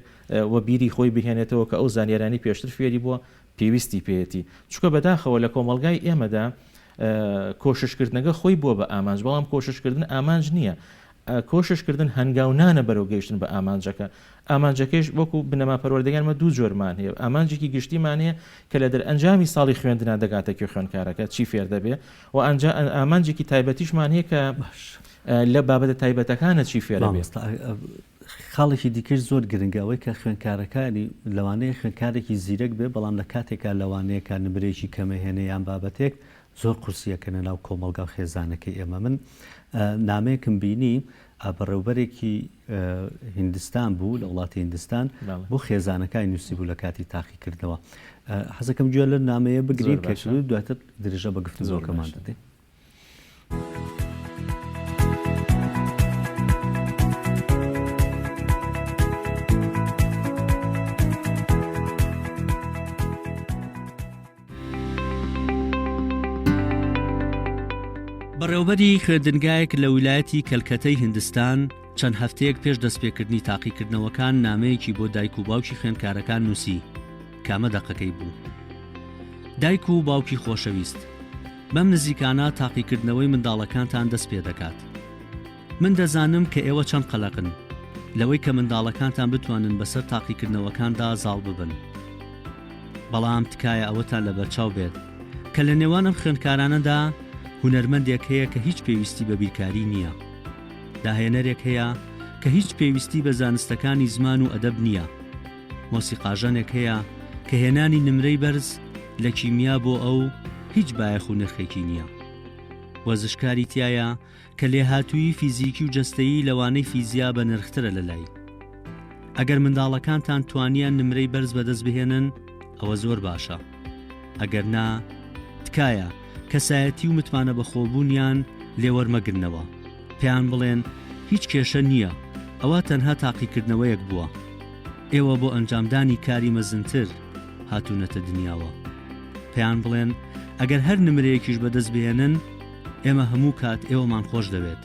و بیری خۆی بهێنێتەوە کە ئەو زانیارانی پێشتر فێری بووە پێویستی پێێتی چونکە بەداخەوە لە کۆمەلگای ئێمەدا کۆششکردنەکە خۆی بووە بە ئامانج بەڵام کۆششکردن ئامانج نییە کۆششکردن هەنگاونانە بەرەو گەیشتن بە ئامانجەکە ئامانجەکەش وەکو بنەما پەروەردەگانمە دوو جۆرمان هەیە ئامانجێکی گشتیمان هەیە کە لە دەرئەنجامی ساڵی خوێندنا دەگاتێکی خوێندکارەکە چی فێر دەبێ و ئامانجێکی تایبەتیشمان هەیە کە لە بابەتە تایبەتەکانە چی فێرە بێت خاڵێکی دیکەش زۆر گرنگەوەی کە خوێندکارەکانی لەوانەیە خوێندکارێکی زیرەک بێ بەڵام لە کاتێکا لەوانەیە نمرێکی کەمەهێنە یان بابەتێک زۆر قورسیەکەنە ناو کۆمەلگا و خێزانەکەی ئێمە من نامەیەکم بینی بەڕێوبەرێکی هیندستان بوو لە وڵاتی هیندستان بۆ خێزانەکانی نووسی بوو لە کاتی تاقیکردنەوە حەزەکەم گوێ لە نامەیە بگرین کە دواتر درێژە بە گفتوگۆکەمان دەدەین. بەڕێوبەری خوێندنگایەک لە ویلایەتی کەلکەتەی هیندستان چەند هەفتەیەک پێش دەستپێکردنی تاقیکردنەوەکان نامەیەکی بۆ دایک و باوکی خوێندکارەکان نووسی کامە دەقەکەی بوو. دایک و باوکی خۆشەویست، بەم نزیکانە تاقیکردنەوەی منداڵەکانتان دەست پێ دەکات. من دەزانم کە ئێوە چەند قەلەقن لەوەی کە منداڵەکانتان بتوانن بەسەر تاقیکردنەوەکاندا زاڵ ببن. بەڵام تکایە ئەوەتان لە بەرچاو بێت کە لە نێوانم خوێندکارانەدا هونەرمەندێک هەیە کە هیچ پێویستی بە بیرکاری نییە، داهێنەرێک هەیە کە هیچ پێویستی بە زانستەکانی زمان و ئەدەب نییە، مۆسیقاژەنێک هەیە کە هێنانی نمرەی بەرز لە کیمیا بۆ ئەو هیچ بایەخ و نرخێکی نییە. وەزشکاری تایە کە لێهاتووی فیزیکی و جەستەیی لەوانەی فیزیا بە نرخترە لەلای. ئەگەر منداڵەکانتان توانیان نمرەی بەرز بەدەست بهێنن ئەوە زۆر باشە. ئەگەر نا تکایە کەسایەتی و متمانە بەخۆبوونیان لێوەرمەگرنەوە. پێیان بڵێن هیچ کێشە نییە، ئەوە تەنها تاقیکردنەوەیەک بووە. ئێوە بۆ ئەنجامدانی کاری مەزنتر هاتوونەتە دنیاوە. پێیان بڵێن ئەگەر هەر نمرەیەکیش بەدەست بهێنن ئێمە هەموو کات ئێوەمان خۆش دەوێت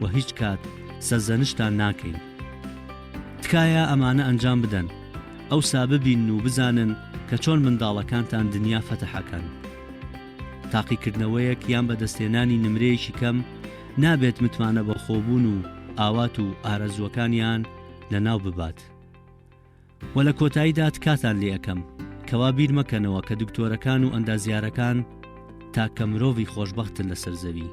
و هیچ کات سەرزەنشتان ناکەین. تکایە ئەمانە ئەنجام بدەن، ئەو ساببین و بزانن کە چۆن منداڵەکانتان دنیا فەتەحەکەن. تاقیکردنەوەیەک یان بەدەستێنانی نمرەیەکی کەم نابێت متمانە بە خۆبوون و ئاوات و ئارەزوەکانیان لە ناو ببات. و لە کۆتاییدا تکاتان لێ ئەەکەم کەوا بیر مەکەنەوە کە دکتۆرەکان و ئەندازیارەکان تاکە مرۆڤی خۆشبەختن لەسەر زەوی.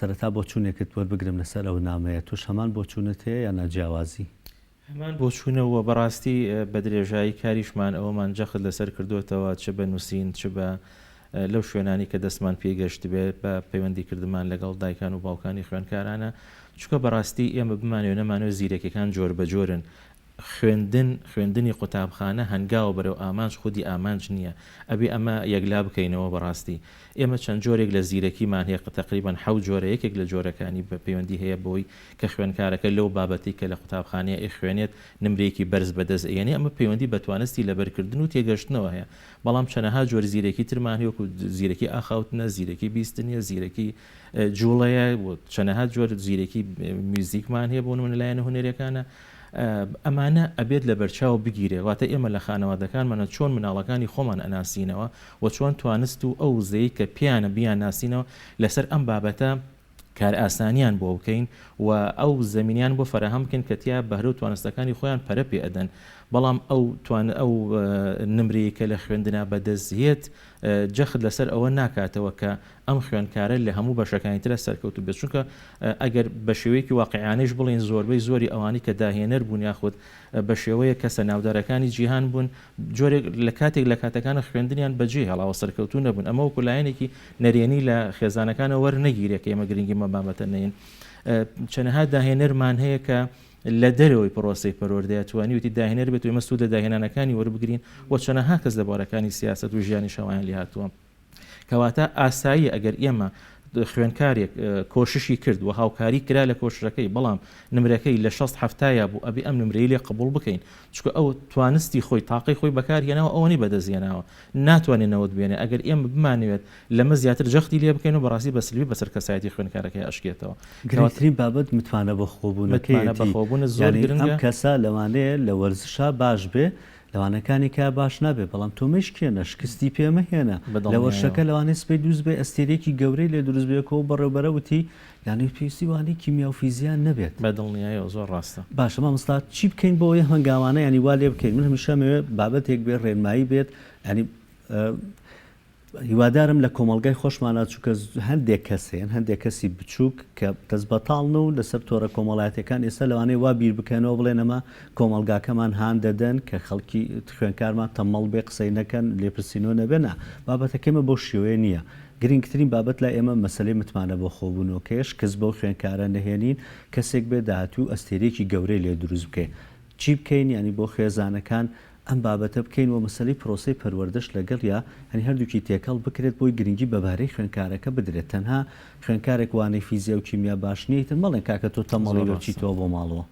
سەرەتا بۆ چوونێکت وەربگرم لەسەر ئەو نامەیە توش هەمان بۆ چوونت هەیە یا ناجیاوازی؟ هەمان بۆ چوونەوە بەڕاستی بە درێژایی کاریشمان ئەوەمان جەخت لەسەر کردوتەوە چ بە نووسین چ بە لەو شوێنانی کە دەستمان پێگەشت بێت بە پەیوەندی کردمان لەگەڵ دایکان و باوکانی خوێندکارانە، چونکە بەڕاستی ئێمە بمانێ نەمانوێت زیرەکەکان جۆر بە جۆرن. خوێندنی قوتابخانە هەنگاوە بەرەو ئامانج خودی ئامانج نییە، ئەبێ ئەمە یەکلا بکەینەوە. بەڕاستی ئێمە چەند جۆرێک لە زیرەکیمان هەیە، تقریبان 7 جۆرە، یەکێک لە جۆرەکانی بە پەیوەندی هەیە بۆی کە خوێندکارەکە لەو بابەتی کە لە قوتابخانەیە خوێنێت نمرێکی بەرز بەدەست ئێنێ. ئەمە پەیوەندی بەتوانستی لەبەرکردن و تێگەشتنەوە هەیە. بەڵام چەنەها جۆر زیرەکی ترمان هەیە، وەکو زیرەکی ئاخاوتنە، زیرەکی بیستنیە، زیرەکی جوڵەیە، چەنەها جۆر زیرەکی میوزیکمان هەیە بۆ نمونە لایەنە هونەرەکانە. ئەمانە ئەبێت لە بەرچاو بگیرێ. واتە ئێمە لە خانەوادەکانمانە چۆن مناڵەکانی خۆمان ئەناسینەوە و چۆن توانست و ئەو زەی کە پیانە بیان ناسینەوە لەسەر ئەم بابەتە کار ئاسانیان بۆ بکەین و ئەو زەمینیان بۆ فەرەهەم بکەین کە تیا بەهرە و توانستەکانی خۆیان پەرە پێ ئەدەن. بەڵام ئەو نمرەیە کە لە خوێندنا بەدەستهێت جەخت لەسەر ئەوە ناکاتەوە کە ئەم خوێندکارە لە هەموو بەشەکانی ترە سەرکەوتو بێت. چونکە ئەگەر بە شێوەیەکی واقعیانەش بڵین زۆربەی زۆری ئەوانی کە داهێنەر بوون یاخود بە شێوەیە کەسە ناودارەکانی جیهان بوون، جۆرێک لە کاتێک لە کاتەکانە خوێندنیان بەجێ هەڵاوە سەرکەوتو نەبوون. ئەمە وەکو لایەنێکی نەرێنی لە خێزانەکانە وەرنەگیرێت کە ئێمە گرنگی مەبابەتە نین. چەنەها داهێنەرمان هەیە کە لە دەرەوەی پرۆسی پەروەردەیەتوانی وتی داهێنەر بێت و ئێمە سوود لە داهێنانەکانی وەربگرین و چەنەها کەس لەبارەکانی سیاست و ژیانی شەوایان لێ هاتووە. کەواتە ئاسایی ئەگەر ئێمە خوێنکارێک کۆششی کرد و هاوکاری کرا لە کۆشەکەی، بەڵام نمرەکەی لە 60-70 بوو، ئەبێ ئەم نمرەی لێ قبول بکەین، چونکە ئەو توانستی خۆی تاقی خۆی بەکارهێناوە، ئەوەی بەدەستهێناوە ناتوانێنەوە بێنێ. ئەگەر ئێمە بمانوێت لەمە زیاتر جەختی لێ بکەین و بەڕاستی بەسلوی بەسەر کەسایەتی خوێنکارەکەی ئەشکێتەوە. گرنگترین بابەت متمانە بەخۆبوونەکەی زۆر گرنگە. ئەم کەسە لەوانەیە لە وەرزشا باش بێ، لەوانەکانی کا باش نابێ، بەڵام تۆمەش کێنە شکستی پێمەهێنە لە وەرشەکە لەوانێ سپەی دووز بێ ئەستێرێکی گەورەی لێ دروست بێکەوە بەڕێوبەرە وتی یانی پێویستی وانەی کیمیا و فیزیان نەبێت. بەدڵنیایەوە زۆر ڕاستە. باشە مامۆستا چی بکەین بۆ ئەوەی هەنگاوانە ینی وا لێ بکەین؟ من هەمیشە مەوێت بابەتێک بێت ڕێنمایی بێت، ینی هیوادارم لە کۆمەلگای خۆشمانە چووکە هەندێک کەسێن، هەندێک کەسی بچووک کە دەست بەتاڵن و لەسەر تۆرە کۆمەڵایەتەکان ئێستا لەوانەیە وا بیر بکەنەوە بڵێن ئەمە کۆمەلگاکەمان هاان دەدەن کە خەڵکی خوێنکارمان تەمەڵ بێ قسەی نەکەن لێپرسینەوە نەبێنە. بابەتەکەمە بۆ شێوەیە نییە. گرنگترین بابەت لە ئێمە مەسلەی متمانە بۆ خۆبوونەوەکەش کەس بەو خوێنکارە نەهێنین، کەسێک بێ داهاتوو ئەستێرێکی گەورەی لێ دروست بکەین. چی بکەین؟ ینی بۆ خێزانەکان ئەم بابەتە بکەین و مەسەلەی پرۆسی پەروەردەش لەگەڵ یا هەنی هەردووکی تێکەڵ بکرێت بۆی گرنگی بەبارەی خوێنکارەکە بدرێت. تەنها خوێنکارێک وانەی فیزیا و کیمیا باش نیتن مەڵێن کاکە تۆ تەمەڵی بچیتەوە بۆ ماڵەوە.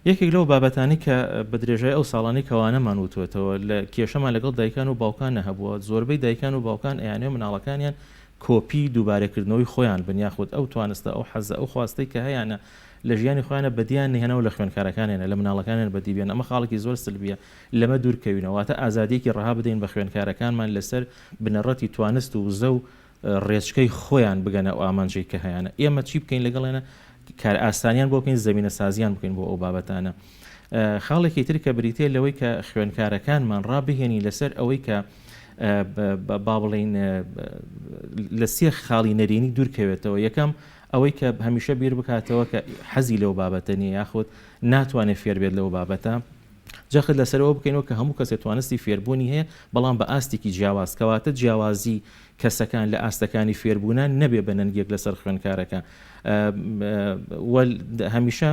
یەکێک لەو بابەتانی کە بە درێژای ئەو ساڵانی کەوانەمان وتوێتەوە لە کێشەمان لەگەڵ دایکان و باوکان هەبووە، زۆربەی دایکان و باوکان ئەیانێ مناڵەکانیان کۆپی دووبارەکردنەوەی خۆیان بنیاخود ئەو توانستە ئەو حەزە ئەو خواستەی کە هەیەە لە ژیانی خۆیانە بەدیان نهێنەوە لە خوێنکارەکانیانە لە مناڵەکانیان بەدیبێن. ئەمە خاڵێکی زۆر سلبیە، لەمە دوورکەوینەوەواتە ئازادیەکی ڕەها بدەین بە خوێنکارەکانمان لەسەر بنەڕەتی توانست و زە و ڕێچکەی خۆیان بگەنە ئەو ئامانجەی کە هەیەە. ئێمە چی بکەین لەگەڵێنە؟ کار ئاسانیان بۆ بکەین، زەمینە سازیان بکەین بۆ ئەو بابەتانە. خاڵێکی تر کە بریتە لەوەی کە خوێنکارەکانمان ڕابهێنی لەسەر ئەوەی کە با بڵین لە سێ خاڵی نەرێنی دوورکەوێتەوە. یەکەم ئەوەی کە هەمیشە بیر بکاتەوە کە حەزی لەو بابەتە نیە یاخود ناتوانێت فێر بێت لەو بابەتە. جەخت لەسەرەوە بکەینەوە کە هەموو کەسێک توانستی فێربوونی هەیە بەڵام بە ئاستێکی جیاواز، کەواتە جیاوازی کەسەکان لە ئاستەکانی فێربوونان نەبێ بە نەنگێک لەسەر خوێنکارەکە. هەمیشە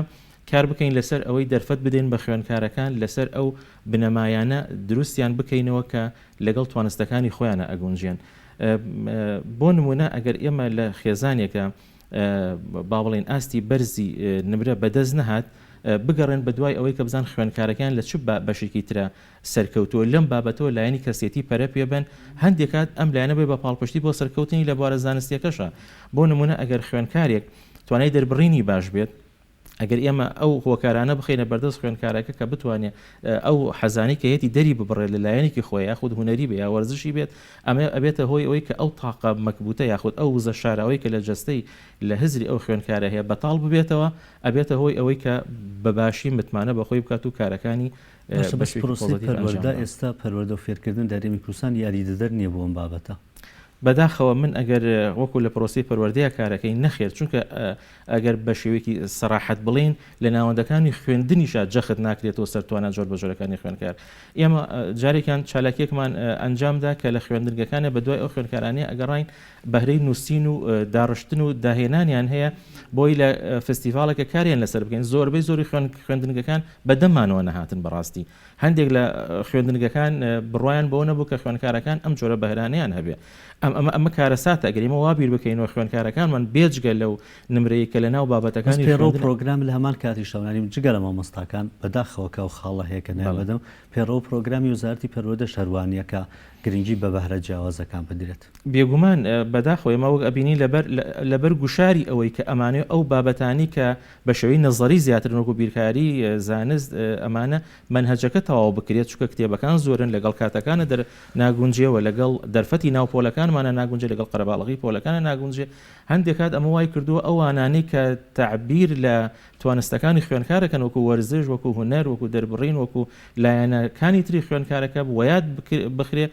کار بکەین لەسەر ئەوەی دەرفەت بدەین بە خوێنکارەکان لەسەر ئەو بنەمایانە دروستیان بکەینەوە کە لەگەڵ توانستەکانی خۆیانە ئەگونجێن. بۆ نمونە ئەگەر ئێمە لە خێزانێکە با بڵێن ئاستی بەرزی نمرە بەدەست نەهات بگەڕێن بە دوای ئەوەی کە بزان خوێنکارەکان لە چ بەشێکی ترە سەرکەوتووە لەم بابەتەوە لایەنی کەسێتی پەرە پێبن هەندێک کات ئەم لایەنە بێ بە پاڵپشتی بۆ سەرکەوتنی لە بوارە زانستیەکەشە. بۆ نمونە ئەگەر خوێنکارێک توانای دەربڕینی باش بێت، ئەگەر ئێمە ئەو هۆکارانە بخینە بەردەست خوێنکارەکە کە بتوانێت ئەو حەزانی کە هەیەی دەری ببڕێت لە لایەنێکی خۆی یاخود هوەری بێ یا وەرزشی بێت، ئەمە ئەبێتە هۆی ئەوەی کە ئەو تاقە مەکبوتە یاخود ئەو وزە شاراوەی کە لە جەستەی لە هزری ئەو خوێنکارە هەیە بەتاڵ ببێتەوە، ئەبێتە هۆی ئەوەی کە بەباشی متمانە بەخۆی بکات و کارەکانی پەروەردە ئێستا پەروەردە و فێرکردن دەرێمی کوردستان یاریدەدەر نییە بۆ ئەم بابەتە. بەداخەوە من ئەگەر وەکو لە پرۆسی پەروەردەیە کارەکەی نەخێت، چونکە ئەگەر بە شێوەیەکی سەراحەت بڵین لە ناوەندەکانی خوێندنیشە جەخت ناکرێتەوە سەرتوانە جۆر بە جۆرەکانی خوێنکار. ئێمە جارێکان چالاکیەکمان ئەنجامدا کە لە خوێندنگەکانە بە دوای ئەو خوێنکارانەیە ئەگەڕین بەهرەی نووسین و داڕشتن و داهێنانیان هەیە بۆی لە فستیڤالێکە کاریان لەسەر بکەین. زۆربەی زۆری خوێندنگەکان بەدەمانەوە نەهاتن بەڕاستی. هەندێک لە خوێندنگەکان بڕوایان بەوە نەبوو کە خوێنکارەکان ئەم جۆرە بەهرانیان هەبێ. ئەمە کارەساتە ئەگەریمە وابیر بکەینەوە خوێنکارەکانمان بێجگە لەو نمرەیە کە لە ناو بابەتەکانی پێڕۆ پرۆگرام لە هەمان کاتی شەوانی جگە لە مامۆستاکان بەداخەوەکە و خاڵە هەیە کە نابدەم پێڕۆ پرۆگرامی وزارەتی پەروەردە شەروانیەکە گرنگی بە بەهرە جیاوازەکان بدرێت. بێگومان بەداخەوە ئێمە وەک ئەبینی لەبەر گوشاری ئەوەی کە ئەمانێ ئەو بابەتانی کە بە شێوەی نەزەری زیاتر وەکو بیرکاری زانست ئەمانە منهەجەکە تەواو بکرێت، چونکە کتێبەکان زۆرن لەگەڵ کاتەکانە ناگونجێەوە لەگەڵ دەرفەتی ناو پۆلەکانمانە ناگونجێ لەگەڵ قەرەباڵغی پۆلەکانە ناگونجێ. هەندێک کات ئەمە وای کردووە ئەوانانەی کە تعبیر لە توانستەکانی خوێنکارەکەن وەکو وەرزش وەکو هونەر وەکو دەربڕین وەکو لایەنەکانی تری خوێنکارەکە وەیاد بخرێ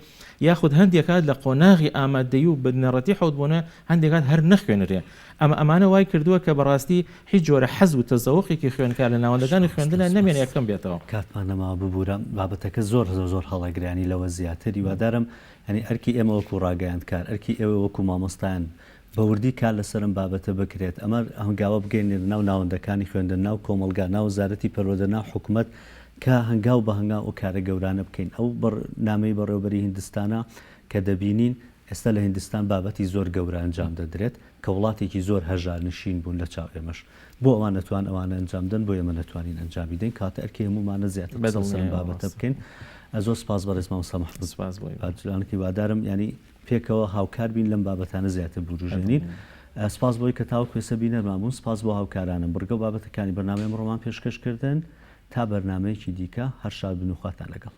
یاخود هەندێکات لە قۆناغی ئامادەیی و بنەڕەتی حەوتبوونە هەندێکات هەر نەخوێنرێ. ئەمانە وای کردووە کە بەڕاستی هیچ جۆرە حەز و تەزەوقێکی خوێنکار لە ناوەندەکانی خوێندنە نەمێنێ یەکەم بێتەوە. کاتمان نەما ببوورە بابەتەکە زۆر هەڵەگرانی لەوە زیاتری وادارم ینی ئەرکی ئێمە وەکو ڕاگەیاندکار ئەرکی ئێوە وەکو مامۆستایان بەوردی کار لەسەرم بابەتە بکرێت. ئەمە هەنگاوە بگەینێت ناو ناوەندەکانی خوێندن ناو کۆمەلگا ناو وزارەتی پەروەردە ناو حکوومەت کە هەنگاو بە هەنگاو ئەو کارە گەورانە بکەین. ئەو بەرنامەی بەڕێوەبەری هیندستانە کە دەبینین ئێستا لە هیندستان بابەتی زۆر گەورە ئەنجام دەدرێت کە وڵاتێکی زۆر هەژار نشین بوون لە چاو ئێمەش بۆ ئەوان نەتوان ئەوانە ئەنجامدەن بۆ ئێمە نەتوانین ئەنجامی دەین کاتە ئەرکی هەمومانە زیاتر بەدڵ بابەتە بکەین. زۆر سپاس بە ڕێزمام سەمەح بۆی وادارم ینی پێکەوە هاوکار بین لەم بابەتانە زیاتر بروژێنین. سپاس بۆی کە تاو کوێسە بینەرمامون سپاس بۆ هاوکارانم بڕگە بابەتەکانی بەرنامەی ئەمڕۆمان پێشکەشکردن تا بەرنامەیەکی دیکە هەر شاد بن و خواتان لەگەڵ.